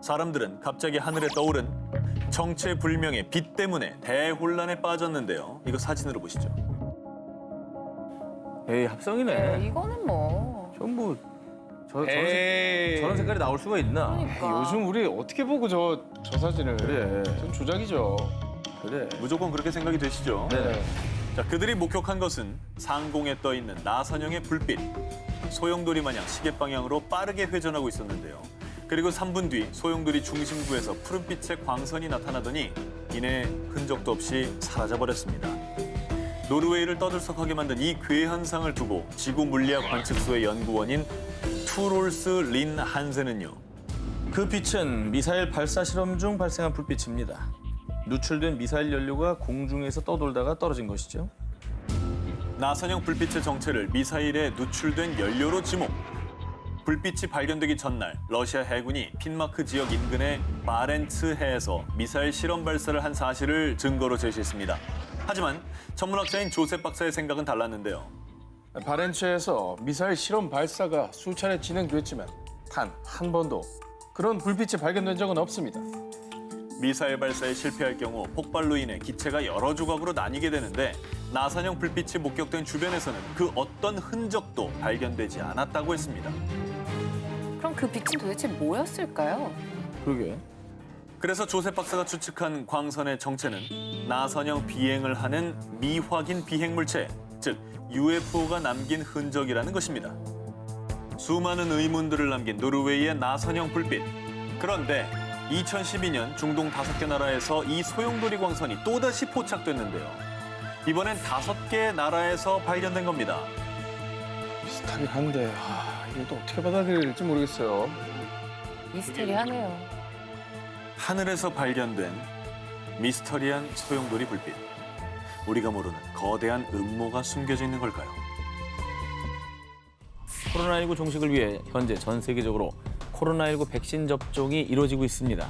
사람들은 갑자기 하늘에 떠오른 정체불명의 빛 때문에 대혼란에 빠졌는데요. 이거 사진으로 보시죠. 에이, 합성이네. 네, 이거는 뭐. 전부 에이. 저런 색깔이 나올 수가 있나? 그러니까. 요즘 우리 어떻게 보고 저 사진을. 그래. 전 조작이죠. 그래. 무조건 그렇게 생각이 되시죠? 네. 자, 그들이 목격한 것은 상공에 떠 있는 나선형의 불빛. 소용돌이 마냥 시계 방향으로 빠르게 회전하고 있었는데요. 그리고 3분 뒤 소용돌이 중심부에서 푸른빛의 광선이 나타나더니 이내 흔적도 없이 사라져버렸습니다. 노르웨이를 떠들썩하게 만든 이 괴현상을 두고 지구 물리학 관측소의 연구원인 투롤스 린 한센은요. 그 빛은 미사일 발사 실험 중 발생한 불빛입니다. 누출된 미사일 연료가 공중에서 떠돌다가 떨어진 것이죠. 나선형 불빛의 정체를 미사일에 누출된 연료로 지목. 불빛이 발견되기 전날 러시아 해군이 핀마크 지역 인근의 바렌츠 해에서 미사일 실험 발사를 한 사실을 증거로 제시했습니다. 하지만 천문학자인 조셉 박사의 생각은 달랐는데요. 바렌츠에서 미사일 실험 발사가 수차례 진행됐지만 단 한 번도 그런 불빛이 발견된 적은 없습니다. 미사일 발사에 실패할 경우 폭발로 인해 기체가 여러 조각으로 나뉘게 되는데 나선형 불빛이 목격된 주변에서는 그 어떤 흔적도 발견되지 않았다고 했습니다. 그럼 그 빛은 도대체 뭐였을까요? 그러게. 그래서 조셉 박사가 추측한 광선의 정체는 나선형 비행을 하는 미확인 비행물체, 즉 UFO가 남긴 흔적이라는 것입니다. 수많은 의문들을 남긴 노르웨이의 나선형 불빛. 그런데 2012년 중동 5개 나라에서 이 소용돌이 광선이 또다시 포착됐는데요. 이번엔 5개 나라에서 발견된 겁니다. 비슷하긴 한데 이걸 또 어떻게 받아들일지 모르겠어요. 미스테리하네요. 하늘에서 발견된 미스터리한 소용돌이 불빛. 우리가 모르는 거대한 음모가 숨겨져 있는 걸까요? 코로나19 종식을 위해 현재 전 세계적으로 코로나19 백신 접종이 이루어지고 있습니다.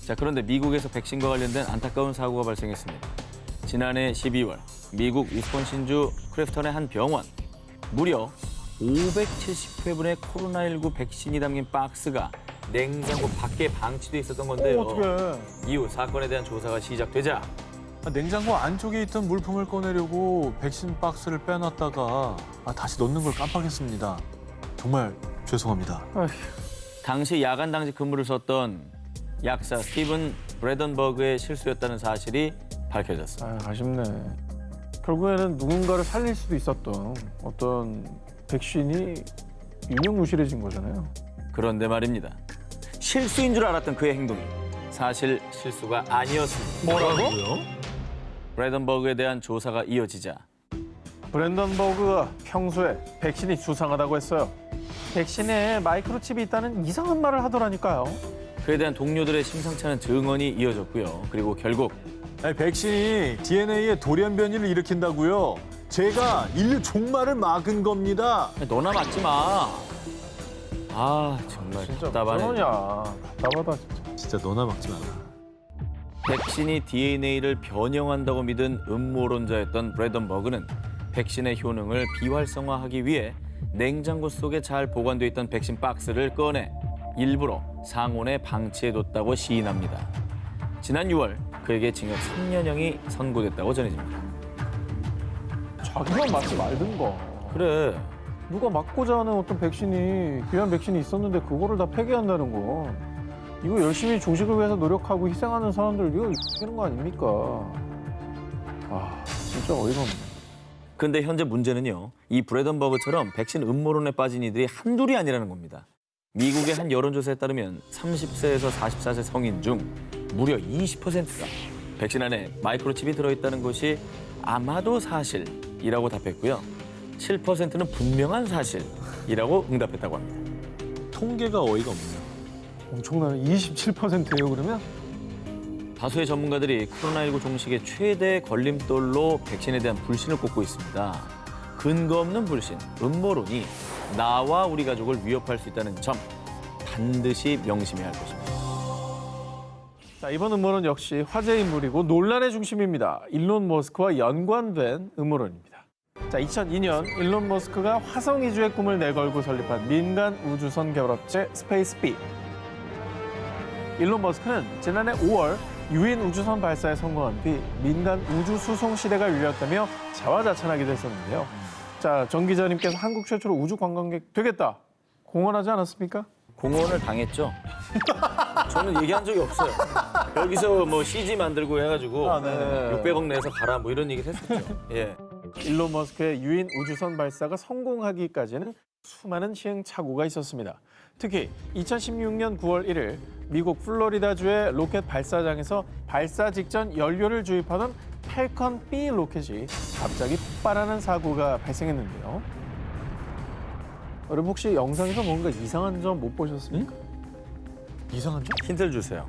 자, 그런데 미국에서 백신과 관련된 안타까운 사고가 발생했습니다. 지난해 12월 미국 위스콘신주 크래프턴의 한 병원, 무려 570회분의 코로나19 백신이 담긴 박스가 냉장고 밖에 방치돼 있었던 건데요. 어떡해. 이후 사건에 대한 조사가 시작되자 냉장고 안쪽에 있던 물품을 꺼내려고 백신 박스를 빼놨다가 다시 넣는 걸 깜빡했습니다. 정말 죄송합니다. 당시 야간 당직 근무를 썼던 약사 스티븐 브래던버그의 실수였다는 사실이 밝혀졌습니다. 아쉽네. 결국에는 누군가를 살릴 수도 있었던 어떤 백신이 유명무실해진 거잖아요. 그런데 말입니다. 실수인 줄 알았던 그의 행동이 사실 실수가 아니었습니다. 뭐라고? 브래던버그에 대한 조사가 이어지자 브랜던 버그가 평소에 백신이 수상하다고 했어요. 백신에 마이크로칩이 있다는 이상한 말을 하더라니까요. 그에 대한 동료들의 심상치 않은 증언이 이어졌고요. 그리고 결국 백신이 DNA의 돌연 변이를 일으킨다고요? 제가 인류 종말을 막은 겁니다. 너나 맞지 마. 아 정말 진짜 답답하네. 그러냐. 답답하다 진짜. 진짜 너나 막지 마라. 백신이 DNA를 변형한다고 믿은 음모론자였던 브래던버그는 백신의 효능을 비활성화하기 위해 냉장고 속에 잘 보관돼 있던 백신 박스를 꺼내 일부러 상온에 방치해뒀다고 시인합니다. 지난 6월 그에게 징역 3년형이 선고됐다고 전해집니다. 자기만 맞지 말든가. 그래, 누가 맞고자 하는 어떤 백신이 귀한 백신이 있었는데 그거를 다 폐기한다는 거. 이거 열심히 종식을 위해서 노력하고 희생하는 사람들 이거 이기는 거 아닙니까? 아 진짜 어이가 없네. 근데 현재 문제는요. 이 브래던버그처럼 백신 음모론에 빠진 이들이 한둘이 아니라는 겁니다. 미국의 한 여론조사에 따르면 30세에서 44세 성인 중 무려 20%가 백신 안에 마이크로칩이 들어있다는 것이 아마도 사실 이라고 답했고요. 7%는 분명한 사실이라고 응답했다고 합니다. 통계가 어이가 없네요. 엄청나네. 27%예요, 그러면? 다수의 전문가들이 코로나19 종식의 최대 걸림돌로 백신에 대한 불신을 꼽고 있습니다. 근거 없는 불신, 음모론이 나와 우리 가족을 위협할 수 있다는 점 반드시 명심해야 할 것입니다. 자, 이번 음모론 역시 화제 인물이고 논란의 중심입니다. 일론 머스크와 연관된 음모론입니다. 자, 2002년 일론 머스크가 화성 이주의 꿈을 내걸고 설립한 민간 우주선 개발업체 스페이스비. 일론 머스크는 지난해 5월 유인 우주선 발사에 성공한 뒤 민간 우주 수송 시대가 열렸다며 자화자찬하기도 했었는데요. 자, 정 기자님께서 한국 최초로 우주 관광객 되겠다 공언하지 않았습니까? 공언을 당했죠. 저는 얘기한 적이 없어요. 여기서 뭐 CG 만들고 해가지고 네. 600억 내서 가라 뭐 이런 얘기를 했었죠. 예. 일론 머스크의 유인 우주선 발사가 성공하기까지는 수많은 시행착오가 있었습니다. 특히 2016년 9월 1일 미국 플로리다주의 로켓 발사장에서 발사 직전 연료를 주입하던 팰컨 B 로켓이 갑자기 폭발하는 사고가 발생했는데요. 여러분 혹시 영상에서 뭔가 이상한 점 못 보셨습니까? 이상한 점? 힌트를 주세요.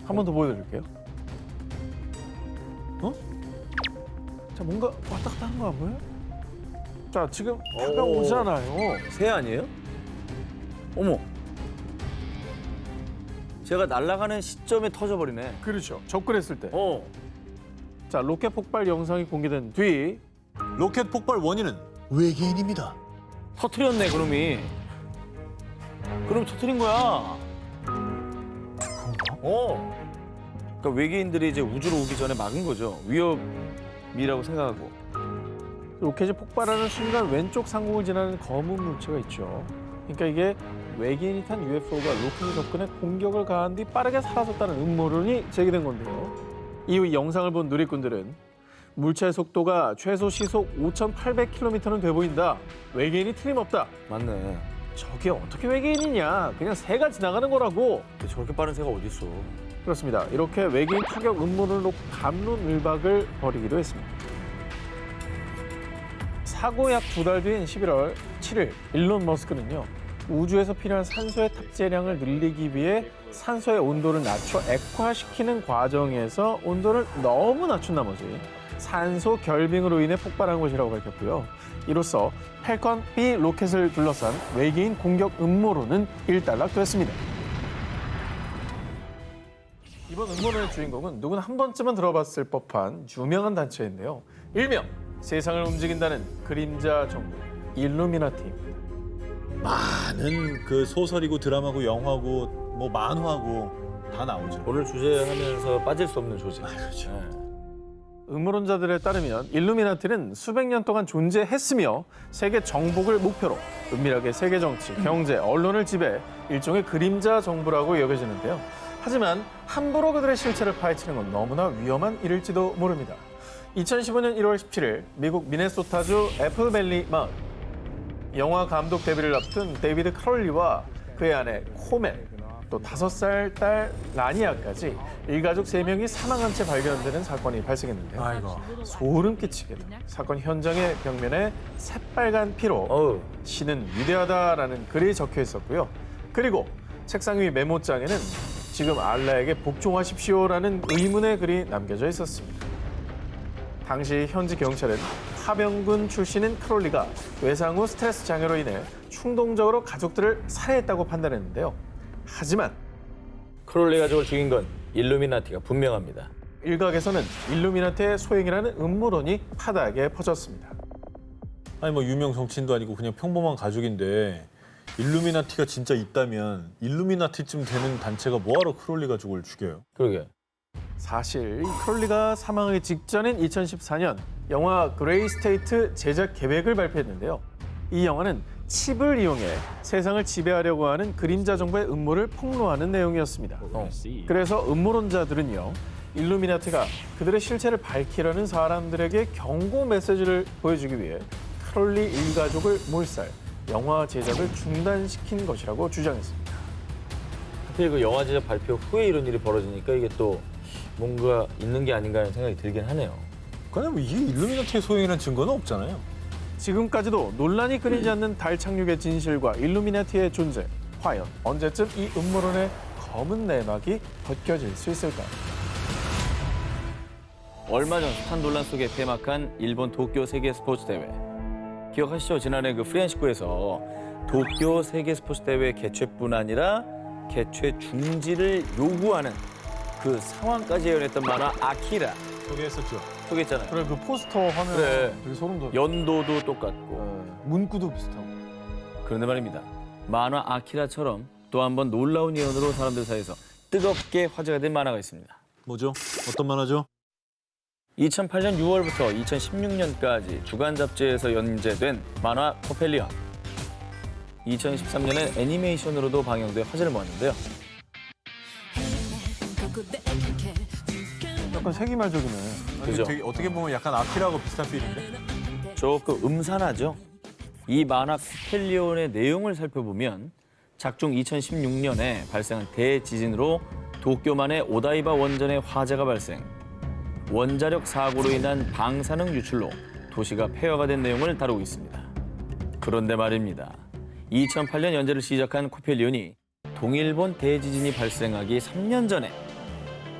한 번 더 보여드릴게요. 자, 뭔가 왔다 갔다 하는 거 안 보여요? 자, 지금 다가오잖아요. 새 아니에요? 어머. 제가 날아가는 시점에 터져버리네. 그렇죠. 접근했을 때. 어. 자, 로켓 폭발 영상이 공개된 뒤 로켓 폭발 원인은 외계인입니다. 터트렸네, 그놈이. 그럼 터트린 거야. 그러니까 외계인들이 이제 우주로 오기 전에 막은 거죠. 위협이라고 생각하고. 로켓이 폭발하는 순간 왼쪽 상공을 지나는 검은 물체가 있죠. 그러니까 이게 외계인이 탄 UFO가 로켓 접근에 공격을 가한 뒤 빠르게 사라졌다는 음모론이 제기된 건데요. 이후 영상을 본 누리꾼들은 물체의 속도가 최소 시속 5,800km는 돼 보인다. 외계인이 틀림없다. 맞네. 저게 어떻게 외계인이냐. 그냥 새가 지나가는 거라고. 저렇게 빠른 새가 어딨어. 그렇습니다. 이렇게 외계인 타격 음모론을 놓고 갑론을박을 벌이기도 했습니다. 사고 약 2달 뒤인 11월 7일 일론 머스크는요. 우주에서 필요한 산소의 탑재량을 늘리기 위해 산소의 온도를 낮춰 액화시키는 과정에서 온도를 너무 낮춘 나머지 산소 결빙으로 인해 폭발한 것이라고 밝혔고요. 이로써 팰컨 B 로켓을 둘러싼 외계인 공격 음모론은 일단락됐습니다. 이번 음모론의 주인공은 누구나 한 번쯤은 들어봤을 법한 유명한 단체인데요. 일명 세상을 움직인다는 그림자 정부 일루미나티입니다. 많은 그 소설이고 드라마고 영화고 뭐 만화고 다 나오죠. 오늘 주제하면서 빠질 수 없는 조직. 그렇죠. 음모론자들에 따르면 일루미나티는 수백 년 동안 존재했으며 세계 정복을 목표로 은밀하게 세계 정치, 경제, 언론을 지배 일종의 그림자 정부라고 여겨지는데요. 하지만 함부로 그들의 실체를 파헤치는 건 너무나 위험한 일일지도 모릅니다. 2015년 1월 17일 미국 미네소타주 애플밸리 마을 영화 감독 데뷔를 앞둔 데이비드 크롤리와 그의 아내 코멜 또 5살 딸 라니아까지 일가족 3명이 사망한 채 발견되는 사건이 발생했는데요. 아이고. 소름 끼치게도 사건 현장의 벽면에 새빨간 피로 신은 위대하다라는 글이 적혀 있었고요. 그리고 책상 위 메모장에는 지금 알라에게 복종하십시오라는 의문의 글이 남겨져 있었습니다. 당시 현지 경찰은 파병군 출신인 크롤리가 외상 후 스트레스 장애로 인해 충동적으로 가족들을 살해했다고 판단했는데요. 하지만 크롤리 가족을 죽인 건 일루미나티가 분명합니다. 일각에서는 일루미나티의 소행이라는 음모론이 파다하게 퍼졌습니다. 아니 뭐 유명 정치인도 아니고 그냥 평범한 가족인데 일루미나티가 진짜 있다면 일루미나티쯤 되는 단체가 뭐하러 크롤리 가족을 죽여요? 그러게. 사실 이 크롤리가 사망하기 직전인 2014년 영화 그레이 스테이트 제작 계획을 발표했는데요. 이 영화는 칩을 이용해 세상을 지배하려고 하는 그림자 정부의 음모를 폭로하는 내용이었습니다. 그래서 음모론자들은요. 일루미나티가 그들의 실체를 밝히려는 사람들에게 경고 메시지를 보여주기 위해 크롤리 일가족을 몰살, 영화 제작을 중단시킨 것이라고 주장했습니다. 하필 그 영화 제작 발표 후에 이런 일이 벌어지니까 이게 또 뭔가 있는 게 아닌가 하는 생각이 들긴 하네요. 그럼 이게 일루미나티의 소행이라는 증거는 없잖아요. 지금까지도 논란이 끊이지 않는 달 착륙의 진실과 일루미나티의 존재. 과연 언제쯤 이 음모론의 검은 내막이 벗겨질 수 있을까요? 얼마 전 숱한 논란 속에 폐막한 일본 도쿄 세계 스포츠 대회. 기억하시죠? 지난해 그 프리안식구에서 도쿄 세계 스포츠 대회 개최뿐 아니라 개최 중지를 요구하는 그 상황까지 예언했던 만화 아키라 소개했었죠. 소개했잖아요. 그래 그 포스터 화면 그래. 되게 소름 돋아. 연도도 똑같고. 문구도 비슷하고. 그런데 말입니다. 만화 아키라처럼 또 한 번 놀라운 예언으로 사람들 사이에서 뜨겁게 화제가 된 만화가 있습니다. 뭐죠? 어떤 만화죠? 2008년 6월부터 2016년까지 주간 잡지에서 연재된 만화 코펠리언. 2013년에 애니메이션으로도 방영돼 화제를 모았는데요. 약간 세기말적이네. 그죠? 되게 어떻게 보면 약간 아키라하고 비슷한 필인데? 조금 음산하죠. 이 만화 코펠리온의 내용을 살펴보면 작중 2016년에 발생한 대지진으로 도쿄만의 오다이바 원전에 화재가 발생. 원자력 사고로 인한 방사능 유출로 도시가 폐허가 된 내용을 다루고 있습니다. 그런데 말입니다. 2008년 연재를 시작한 코펠리온이 동일본 대지진이 발생하기 3년 전에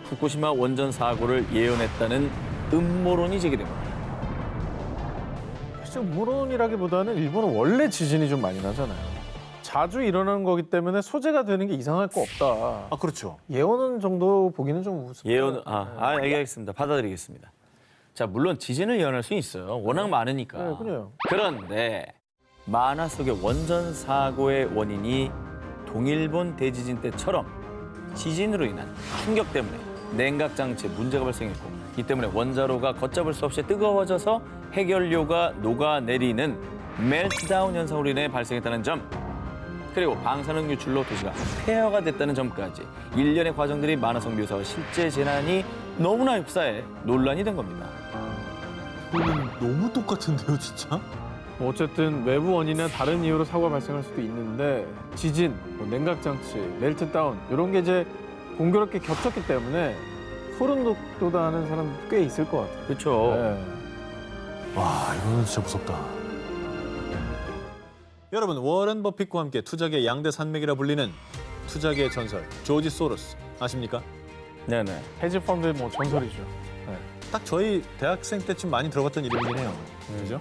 후쿠시마 원전 사고를 예언했다는 음모론이 제기됩니다. 사실 음모론이라기보다는 일본은 원래 지진이 좀 많이 나잖아요. 자주 일어나는 거기 때문에 소재가 되는 게 이상할 거 없다. 아, 그렇죠. 예언은 정도 보기는 좀 우습다. 예언, 알겠습니다. 받아들이겠습니다. 자, 물론 지진을 예언할 수 있어요. 워낙 많으니까. 네, 그래요. 그런데 만화 속의 원전 사고의 원인이 동일본 대지진 때처럼 지진으로 인한 충격 때문에 냉각 장치에 문제가 발생했고 이 때문에 원자로가 걷잡을 수 없이 뜨거워져서 해결료가 녹아내리는 멜트다운 현상으로 인해 발생했다는 점, 그리고 방사능 유출로 도시가 폐허가 됐다는 점까지 일련의 과정들이 만화 속 묘사와 실제 재난이 너무나 흡사해 논란이 된 겁니다. 너무 똑같은데요, 진짜? 뭐 어쨌든 외부 원인이나 다른 이유로 사고가 발생할 수도 있는데 지진, 뭐 냉각장치, 멜트다운 이런 게 이제 공교롭게 겹쳤기 때문에 소름 돋아하는 사람 꽤 있을 것 같아요. 그렇죠. 네. 와, 이거는 진짜 무섭다. 여러분, 워런 버핏과 함께 투자계 양대 산맥이라 불리는 투자계의 전설 조지 소로스 아십니까? 네네. 헤지펀드의 뭐 전설이죠. 딱 저희 대학생 때쯤 많이 들어봤던 이름이긴 해요. 그죠?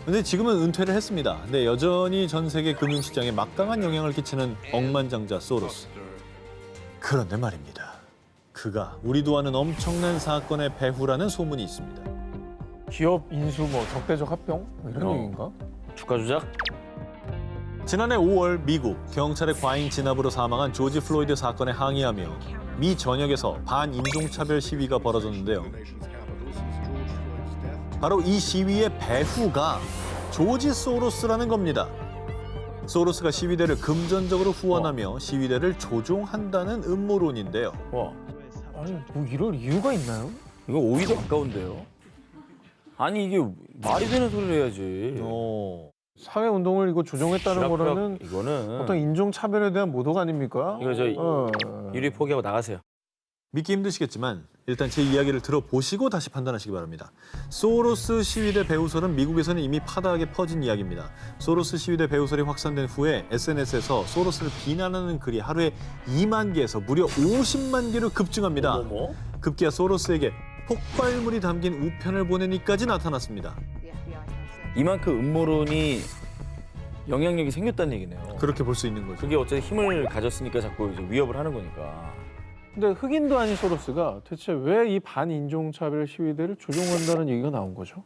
근데 지금은 은퇴를 했습니다. 근데 여전히 전 세계 금융시장에 막강한 영향을 끼치는 억만장자 소로스. 그런데 말입니다. 그가 우리도 아는 엄청난 사건의 배후라는 소문이 있습니다. 기업 인수 뭐 적대적 합병 뭐 이런 얘기인가? 주가 조작? 지난해 5월 미국 경찰의 과잉 진압으로 사망한 조지 플로이드 사건에 항의하며 미 전역에서 반인종차별 시위가 벌어졌는데요. 바로 이 시위의 배후가 조지 소로스라는 겁니다. 소로스가 시위대를 금전적으로 후원하며 시위대를 조종한다는 음모론인데요. 와, 아니 뭐 이럴 이유가 있나요? 이거 오히려 가까운데요. 아니 이게 말이 되는 소리를 해야지. 사회 운동을 이거 조종했다는 쥐락펴락, 거는 이거는 어떤 인종 차별에 대한 모독 아닙니까? 이거 저 유리 포기하고 나가세요. 믿기 힘드시겠지만 일단 제 이야기를 들어보시고 다시 판단하시기 바랍니다. 소로스 시위대 배후설은 미국에서는 이미 파다하게 퍼진 이야기입니다. 소로스 시위대 배후설이 확산된 후에 SNS에서 소로스를 비난하는 글이 하루에 2만 개에서 무려 50만 개로 급증합니다. 어머? 급기야 소로스에게 폭발물이 담긴 우편을 보내니까지 나타났습니다. 이만큼 음모론이 영향력이 생겼다는 얘기네요. 그렇게 볼 수 있는 거죠. 그게 어쨌든 힘을 가졌으니까 자꾸 이제 위협을 하는 거니까. 근데 흑인도 아닌 소로스가 대체 왜 이 반인종차별 시위대를 조종한다는 얘기가 나온 거죠?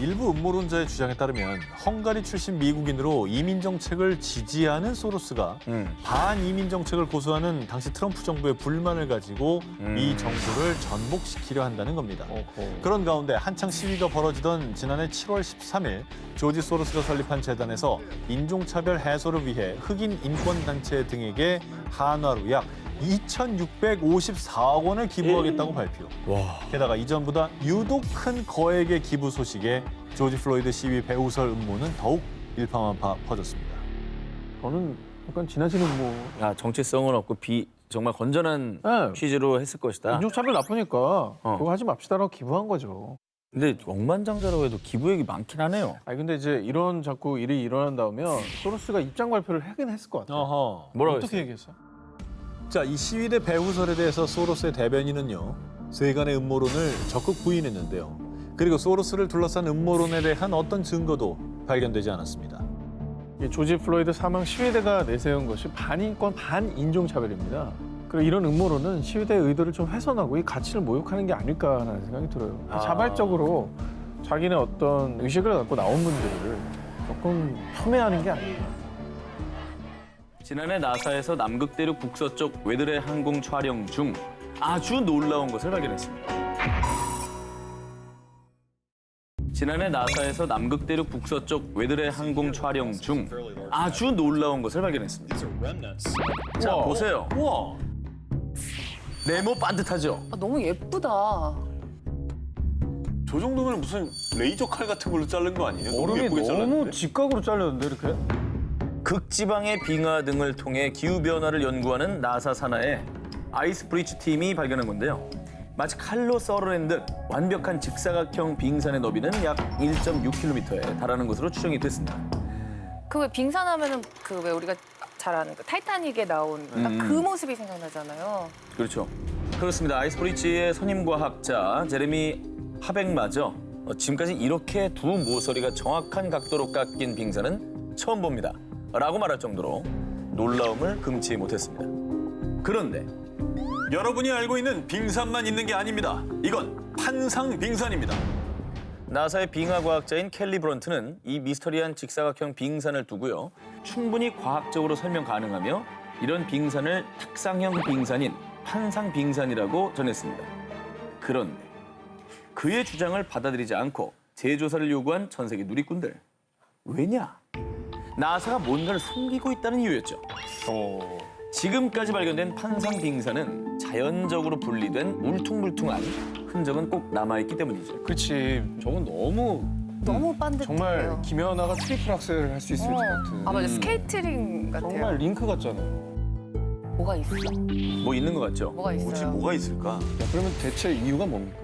일부 음모론자의 주장에 따르면 헝가리 출신 미국인으로 이민 정책을 지지하는 소로스가 반이민 정책을 고수하는 당시 트럼프 정부의 불만을 가지고 이 정부를 전복시키려 한다는 겁니다. 그런 가운데 한창 시위가 벌어지던 지난해 7월 13일 조지 소로스가 설립한 재단에서 인종차별 해소를 위해 흑인 인권단체 등에게 한화로 약 2,654억 원을 기부하겠다고 발표. 게다가 이전보다 유독 큰 거액의 기부 소식에 조지 플로이드 시위 배후설 음모는 더욱 일파만파 퍼졌습니다. 저는 약간 지나치는 뭐 정체성은 없고 정말 건전한 네. 취지로 했을 것이다. 인종차별 나쁘니까 그거 하지 맙시다라고 기부한 거죠. 근데 억만장자라고 해도 기부액이 많긴 하네요. 아니 근데 이제 이런 자꾸 일이 일어난다면 소로스가 입장 발표를 하긴 했을 것 같아요. 어허. 뭐라고 어떻게 했어요? 얘기했어? 자, 이 시위대 배후설에 대해서 소로스의 대변인은요, 세간의 음모론을 적극 부인했는데요. 그리고 소로스를 둘러싼 음모론에 대한 어떤 증거도 발견되지 않았습니다. 이 조지 플로이드 사망 시위대가 내세운 것이 반인권 반인종차별입니다. 그리고 이런 음모론은 시위대의 의도를 좀 훼손하고 이 가치를 모욕하는 게 아닐까라는 생각이 들어요. 자발적으로 자기네 어떤 의식을 갖고 나온 분들을 조금 폄훼하는 게 아닐까. 지난해 나사에서 남극 대륙 북서쪽 웨드레 항공 촬영 중 아주 놀라운 것을 발견했습니다. 지난해 나사에서 남극 대륙 북서쪽 웨드레 항공 촬영 중 아주 놀라운 것을 발견했습니다. 자, 보세요. 우와. 네모 반듯하죠? 아, 너무 예쁘다. 저 정도면 무슨 레이저 칼 같은 걸로 자른 거 아니에요? 얼음이 예쁘게 너무 잘랐는데? 직각으로 잘렸는데 이렇게? 극지방의 빙하 등을 통해 기후변화를 연구하는 나사 산하의 아이스 브리츠 팀이 발견한 건데요. 마치 칼로 썰어낸 듯 완벽한 직사각형 빙산의 너비는 약 1.6km에 달하는 것으로 추정이 됐습니다. 그 왜 빙산하면은 그 왜 우리가 잘 아는 그 타이타닉에 나온 딱 그 모습이 생각나잖아요. 그렇죠. 그렇습니다. 아이스 브리츠의 선임과학자 제레미 하백마저 지금까지 이렇게 두 모서리가 정확한 각도로 깎인 빙산은 처음 봅니다. 라고 말할 정도로 놀라움을 금치 못했습니다. 그런데 여러분이 알고 있는 빙산만 있는 게 아닙니다. 이건 판상 빙산입니다. 나사의 빙하과학자인 켈리 브런트는 이 미스터리한 직사각형 빙산을 두고요. 충분히 과학적으로 설명 가능하며 이런 빙산을 탁상형 빙산인 판상 빙산이라고 전했습니다. 그런데 그의 주장을 받아들이지 않고 재조사를 요구한 전 세계 누리꾼들. 왜냐? 나사가 뭔가를 숨기고 있다는 이유였죠. 지금까지 발견된 판상 빙산은 자연적으로 분리된 울퉁불퉁한 흔적은 꼭 남아있기 때문이죠. 그렇지. 저건 너무 반듯해요. 정말 김연아가 트리플 악셀을 할 수 있을 것 같은. 아 맞아 스케이트링 같아요. 정말 링크 같잖아요. 뭐가 있어? 뭐 있는 것 같죠? 뭐가 있어요? 뭐가 있을까? 야, 그러면 대체 이유가 뭡니까?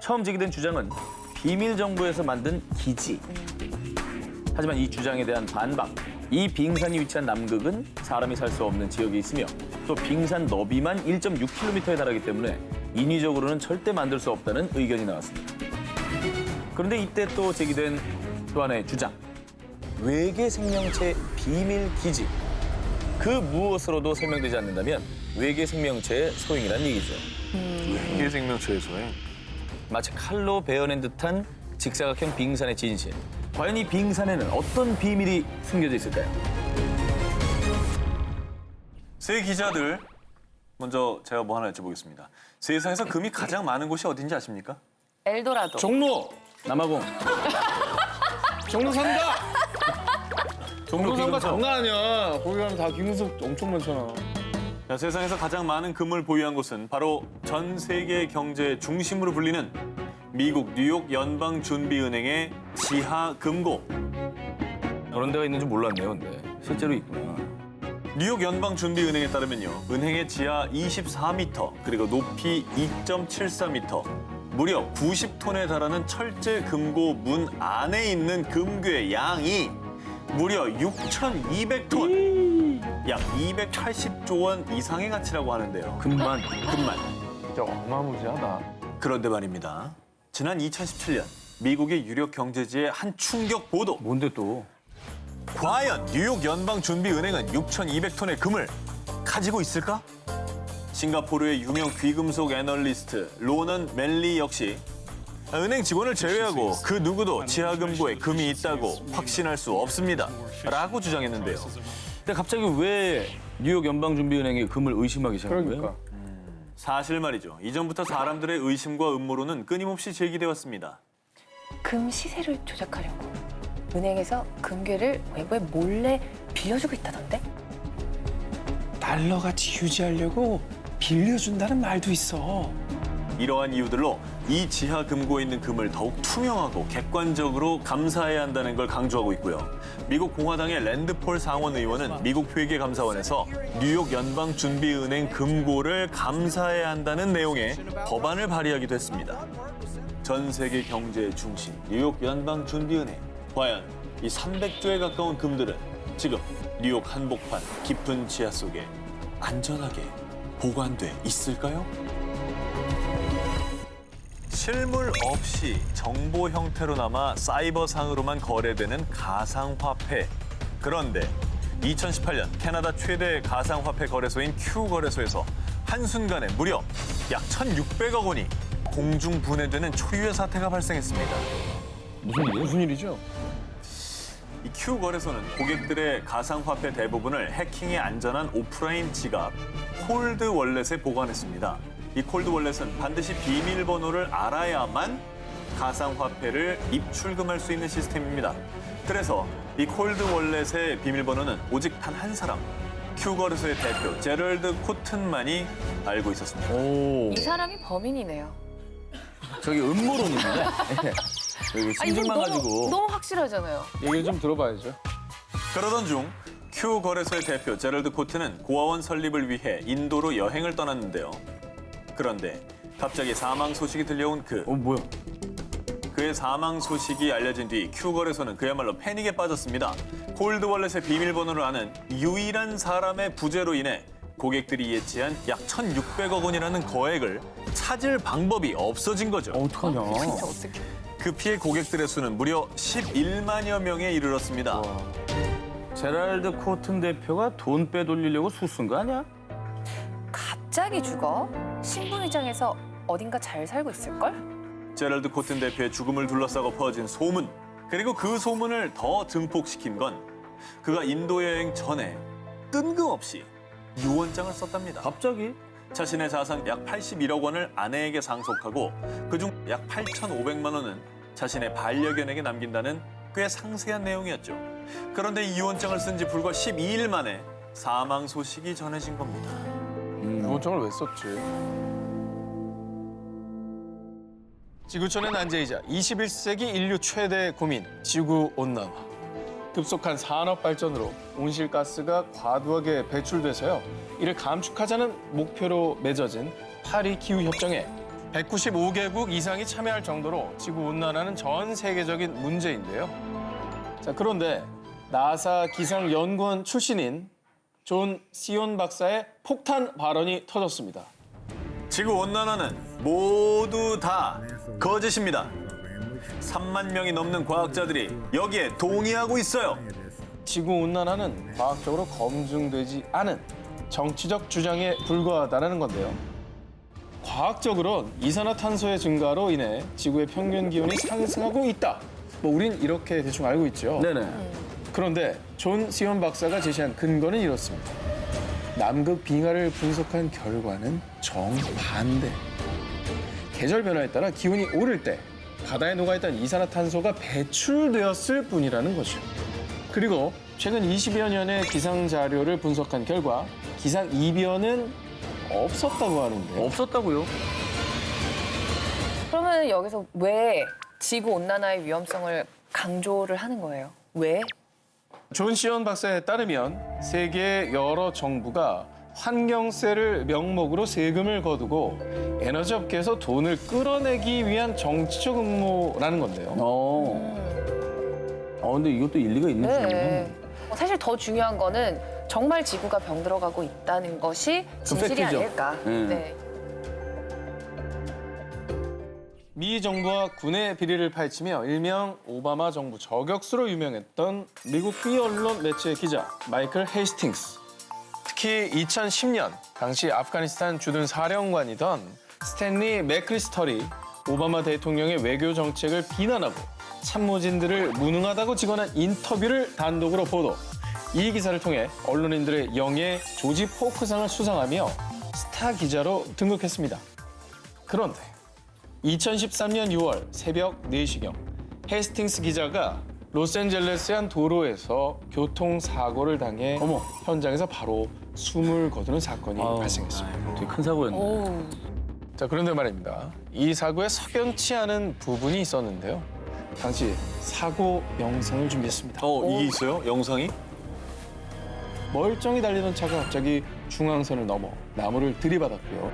처음 제기된 주장은 비밀 정부에서 만든 기지. 하지만 이 주장에 대한 반박. 이 빙산이 위치한 남극은 사람이 살 수 없는 지역에 있으며 또 빙산 너비만 1.6km에 달하기 때문에 인위적으로는 절대 만들 수 없다는 의견이 나왔습니다. 그런데 이때 또 제기된 또 하나의 주장. 외계 생명체 비밀 기지. 그 무엇으로도 설명되지 않는다면 외계 생명체의 소행이란 얘기죠. 외계 생명체에서의 마치 칼로 베어낸 듯한 직사각형 빙산의 진실. 과연 이 빙산에는 어떤 비밀이 숨겨져 있을까요? 세 기자들 먼저 제가 뭐 하나 여쭤보겠습니다. 세상에서 금이 가장 많은 곳이 어딘지 아십니까? 엘도라도. 종로! 남아공. 종로 산다! 종로 산다 기금속. 장난 아니야. 거기 가면 다 기금속 엄청 많잖아. 자, 세상에서 가장 많은 금을 보유한 곳은 바로 전 세계 경제의 중심으로 불리는 미국 뉴욕 연방준비은행의 지하금고. 그런 데가 있는 줄 몰랐네요, 근데. 실제로 있구나. 뉴욕 연방준비은행에 따르면요. 은행의 지하 24m, 그리고 높이 2.74m, 무려 90톤에 달하는 철제 금고 문 안에 있는 금괴의 양이 무려 6,200톤. 약 280조 원 이상의 가치라고 하는데요. 금만. 진짜 어마무지하다. 그런데 말입니다. 지난 2017년 미국의 유력 경제지의 한 충격 보도. 뭔데 또? 과연 뉴욕 연방준비은행은 6,200톤의 금을 가지고 있을까? 싱가포르의 유명 귀금속 애널리스트 로넌 멜리 역시 은행 직원을 제외하고 그 누구도 지하금고에 금이 있다고 확신할 수 없습니다. 라고 주장했는데요. 근데 갑자기 왜 뉴욕 연방준비은행이 금을 의심하기 시작한 거예요? 그러니까. 사실 말이죠. 이전부터 사람들의 의심과 음모론은 끊임없이 제기돼 왔습니다. 금 시세를 조작하려고 은행에서 금괴를 외부에 몰래 빌려주고 있다던데? 달러같이 유지하려고 빌려준다는 말도 있어. 이러한 이유들로 이 지하 금고에 있는 금을 더욱 투명하고 객관적으로 감사해야 한다는 걸 강조하고 있고요. 미국 공화당의 랜드폴 상원 의원은 미국 회계감사원에서 뉴욕 연방준비은행 금고를 감사해야 한다는 내용의 법안을 발의하기도 했습니다. 전 세계 경제의 중심 뉴욕 연방준비은행. 과연 이 300조에 가까운 금들은 지금 뉴욕 한복판 깊은 지하 속에 안전하게 보관돼 있을까요? 실물 없이 정보 형태로 남아 사이버상으로만 거래되는 가상화폐. 그런데 2018년 캐나다 최대 가상화폐 거래소인 Q거래소에서 한순간에 무려 약 1,600억 원이 공중 분해되는 초유의 사태가 발생했습니다. 무슨 일이죠? 이 Q거래소는 고객들의 가상화폐 대부분을 해킹에 안전한 오프라인 지갑, 콜드 월렛에 보관했습니다. 이 콜드 월렛은 반드시 비밀번호를 알아야만 가상화폐를 입출금할 수 있는 시스템입니다. 그래서 이 콜드 월렛의 비밀번호는 오직 단 한 사람, Q거래소의 대표 제럴드 코튼만이 알고 있었습니다. 이 사람이 범인이네요. 저기 음모론입니다. 여기 심증만 가지고. 너무 확실하잖아요. 얘기를 좀 들어봐야죠. 그러던 중 Q거래소의 대표 제럴드 코튼은 고아원 설립을 위해 인도로 여행을 떠났는데요. 그런데 갑자기 사망 소식이 들려온 뭐야? 그의 사망 소식이 알려진 뒤 Q거래소는 그야말로 패닉에 빠졌습니다. 콜드 월렛의 비밀번호를 아는 유일한 사람의 부재로 인해 고객들이 예치한 약 1,600억 원이라는 거액을 찾을 방법이 없어진 거죠. 어떡하냐? 진짜 어떻게? 그 피해 고객들의 수는 무려 11만여 명에 이르렀습니다. 제랄드 코튼 대표가 돈 빼돌리려고 수쓴 거 아니야? 갑자기 죽어? 신분위장해서 어딘가 잘 살고 있을걸? 제럴드 코튼 대표의 죽음을 둘러싸고 퍼진 소문. 그리고 그 소문을 더 증폭시킨 건 그가 인도 여행 전에 뜬금없이 유언장을 썼답니다. 갑자기? 자신의 자산 약 81억 원을 아내에게 상속하고 그중 약 8,500만 원은 자신의 반려견에게 남긴다는 꽤 상세한 내용이었죠. 그런데 이 유언장을 쓴 지 불과 12일 만에 사망 소식이 전해진 겁니다. 유언장을 왜 썼지? 지구촌의 난제이자 21세기 인류 최대 고민, 지구온난화. 급속한 산업 발전으로 온실가스가 과도하게 배출돼서요. 이를 감축하자는 목표로 맺어진 파리 기후협정에 195개국 이상이 참여할 정도로 지구온난화는 전 세계적인 문제인데요. 자, 그런데 나사 기상연구원 출신인 존 시온 박사의 폭탄 발언이 터졌습니다. 지구온난화는 모두 다 거짓입니다. 3만 명이 넘는 과학자들이 여기에 동의하고 있어요. 지구온난화는 과학적으로 검증되지 않은 정치적 주장에 불과하다는 건데요. 과학적으로는 이산화탄소의 증가로 인해 지구의 평균 기온이 상승하고 있다. 우린 이렇게 대충 알고 있죠. 네네. 그런데 존 시온 박사가 제시한 근거는 이렇습니다. 남극 빙하를 분석한 결과는 정반대. 계절 변화에 따라 기온이 오를 때 바다에 녹아있던 이산화탄소가 배출되었을 뿐이라는 거죠. 그리고 최근 20여 년의 기상 자료를 분석한 결과 기상 이변은 없었다고 하는데요. 없었다고요? 그러면 여기서 왜 지구온난화의 위험성을 강조를 하는 거예요? 왜? 존 시온 박사에 따르면 세계 여러 정부가 환경세를 명목으로 세금을 거두고 에너지 업계에서 돈을 끌어내기 위한 정치적 음모라는 건데요. 근데 이것도 일리가 있는 네. 사실 더 중요한 거는 정말 지구가 병들어가고 있다는 것이 진실이 팩트죠. 아닐까. 네. 미 정부와 군의 비리를 파헤치며 일명 오바마 정부 저격수로 유명했던 미국 비언론 매체 기자 마이클 헤이스팅스. 특히 2010년 당시 아프가니스탄 주둔 사령관이던 스탠리 맥크리스털이 오바마 대통령의 외교 정책을 비난하고 참모진들을 무능하다고 직언한 인터뷰를 단독으로 보도. 이 기사를 통해 언론인들의 영예 조지 포크상을 수상하며 스타 기자로 등극했습니다. 그런데 2013년 6월 새벽 4시경 헤스팅스 기자가 로스앤젤레스의 한 도로에서 교통사고를 당해 현장에서 바로 숨을 거두는 사건이 발생했습니다. 되게 큰 사고였네. 자, 그런데 말입니다. 이 사고에 석연치 않은 부분이 있었는데요. 당시 사고 영상을 준비했습니다. 이게 있어요? 영상이? 멀쩡히 달리던 차가 갑자기 중앙선을 넘어 나무를 들이받았고요.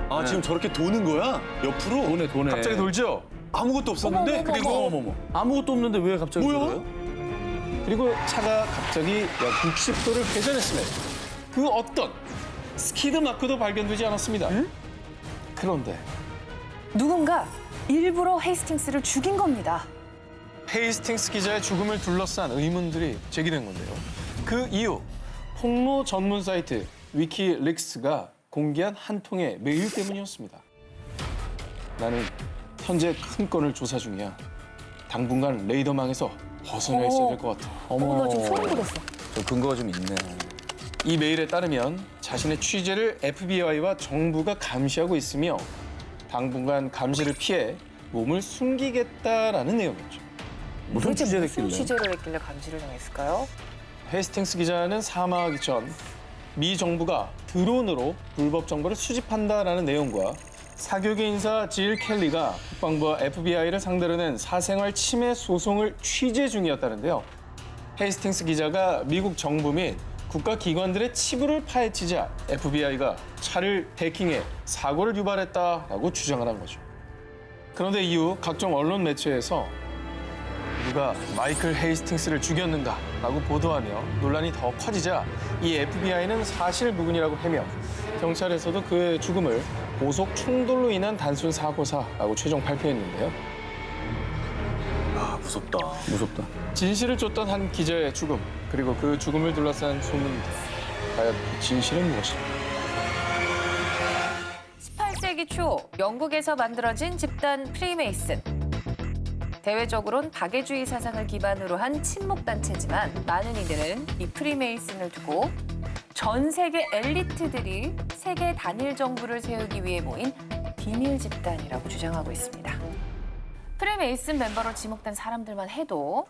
아, 지금 저렇게 도는 거야? 옆으로? 도네. 갑자기 돌죠? 아무것도 없었는데? 그리고 아무것도 없는데 왜 갑자기 뭐야? 돌아요? 그리고 차가 갑자기 약 60도를 회전했습니다. 그 어떤 스키드 마크도 발견되지 않았습니다. 그런데 누군가 일부러 헤이스팅스를 죽인 겁니다. 헤이스팅스 기자의 죽음을 둘러싼 의문들이 제기된 건데요. 그 이유, 폭로 전문 사이트 위키릭스가 공개한 한 통의 메일 때문이었습니다. 나는 현재 큰 건을 조사 중이야. 당분간 레이더망에서 벗어나 있어야 될 것 같아. 나 지금 소름 돋았어. 저 근거가 좀 있네. 이 메일에 따르면 자신의 취재를 FBI와 정부가 감시하고 있으며 당분간 감시를 피해 몸을 숨기겠다라는 내용이었죠. 무슨 취재를 무슨 했길래? 취재를 했길래 감시를 당했을까요? 헤이스팅스 기자는 사망하기 전 미 정부가 드론으로 불법 정보를 수집한다라는 내용과 사교계 인사 질 켈리가 국방부와 FBI를 상대로 낸 사생활 침해 소송을 취재 중이었다는데요. 헤이스팅스 기자가 미국 정부 및 국가기관들의 치부를 파헤치자 FBI가 차를 해킹해 사고를 유발했다라고 주장을 한 거죠. 그런데 이후 각종 언론 매체에서 누가 마이클 헤이스팅스를 죽였는가라고 보도하며 논란이 더 커지자 이 FBI는 사실 무근이라고 해며 경찰에서도 그의 죽음을 고속 충돌로 인한 단순 사고사라고 최종 발표했는데요. 아, 무섭다. 무섭다. 진실을 쫓던 한 기자의 죽음, 그리고 그 죽음을 둘러싼 소문들. 과연 그 진실은 무엇일까? 18세기 초 영국에서 만들어진 집단 프리메이슨. 대외적으로는 박애주의 사상을 기반으로 한 친목단체지만 많은 이들은 이 프리메이슨을 두고 전 세계 엘리트들이 세계 단일 정부를 세우기 위해 모인 비밀 집단이라고 주장하고 있습니다. 프리메이슨 멤버로 지목된 사람들만 해도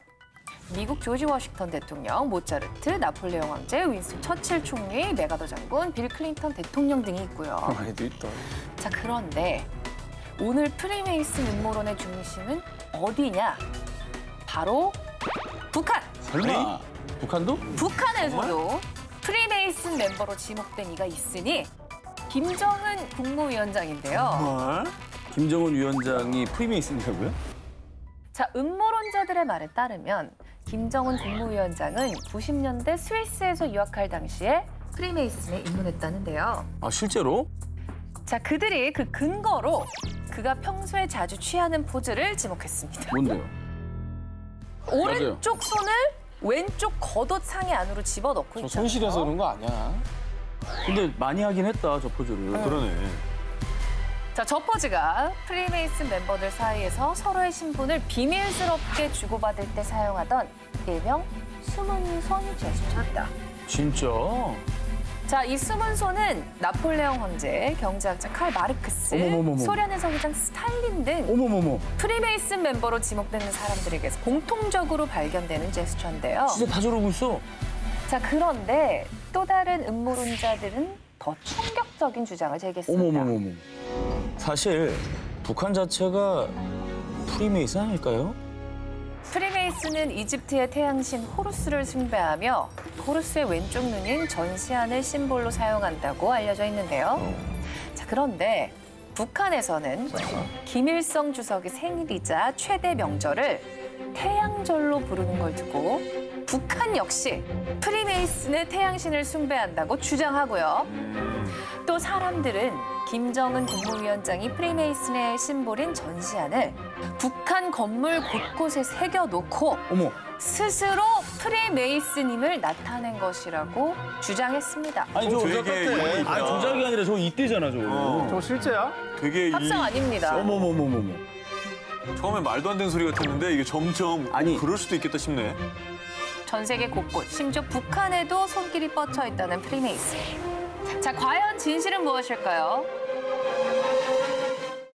미국 조지 워싱턴 대통령, 모차르트, 나폴레옹 황제, 윈스턴 처칠 총리, 메가더 장군, 빌 클린턴 대통령 등이 있고요. 많이도 있다. 자, 그런데 오늘 프리메이슨 음모론의 중심은 어디냐? 바로 북한! 설마 북한도? 북한에서도 프리메이슨 멤버로 지목된 이가 있으니 김정은 국무위원장인데요. 김정은 위원장이 프리메이슨이라고요? 자, 음모론자들의 말에 따르면 김정은 국무위원장은 90년대 스위스에서 유학할 당시에 프리메이슨에 입문했다는데요. 아 실제로? 자, 그들이 그 근거로 그가 평소에 자주 취하는 포즈를 지목했습니다. 뭔데요? 오른쪽 손을 왼쪽 겉옷 상의 안으로 집어넣고 저 있잖아요. 손실해서 그런 거 아니야. 근데 많이 하긴 했다 저 포즈를. 그러네. 자, 저 포즈가 프리메이슨 멤버들 사이에서 서로의 신분을 비밀스럽게 주고받을 때 사용하던 일명 숨은 손 제스처입니다. 진짜? 자, 이 숨은 손은 나폴레옹 황제, 경제학자 칼 마르크스, 어머머머머. 소련의 서기장 스탈린 등 어머머머. 프리메이슨 멤버로 지목되는 사람들에게서 공통적으로 발견되는 제스처인데요. 진짜 다 저러고 있어. 자, 그런데 또 다른 음모론자들은 더 충격적인 주장을 제기했습니다. 어머머머머. 사실 북한 자체가 프리메이슨 아닐까요? 프리메이슨은 이집트의 태양신 호루스를 숭배하며 호루스의 왼쪽 눈인 전시안을 심볼로 사용한다고 알려져 있는데요. 자, 그런데 북한에서는 김일성 주석의 생일이자 최대 명절을 태양절로 부르는 걸 두고 북한 역시 프리메이슨의 태양신을 숭배한다고 주장하고요. 또 사람들은 김정은 국무위원장이 프리메이슨의 심볼인 전시안을 북한 건물 곳곳에 새겨놓고 어머. 스스로 프리메이슨임을 나타낸 것이라고 주장했습니다. 아니 저 되게 일리 있다. 아니 조작이 아니라 저거 이때잖아 저거. 저 실제야? 되게 합성 아닙니다. 어머머머머머. 처음에 말도 안 되는 소리 같았는데 이게 점점 아니. 그럴 수도 있겠다 싶네. 전 세계 곳곳, 심지어 북한에도 손길이 뻗쳐 있다는 프리메이슨. 자, 과연 진실은 무엇일까요?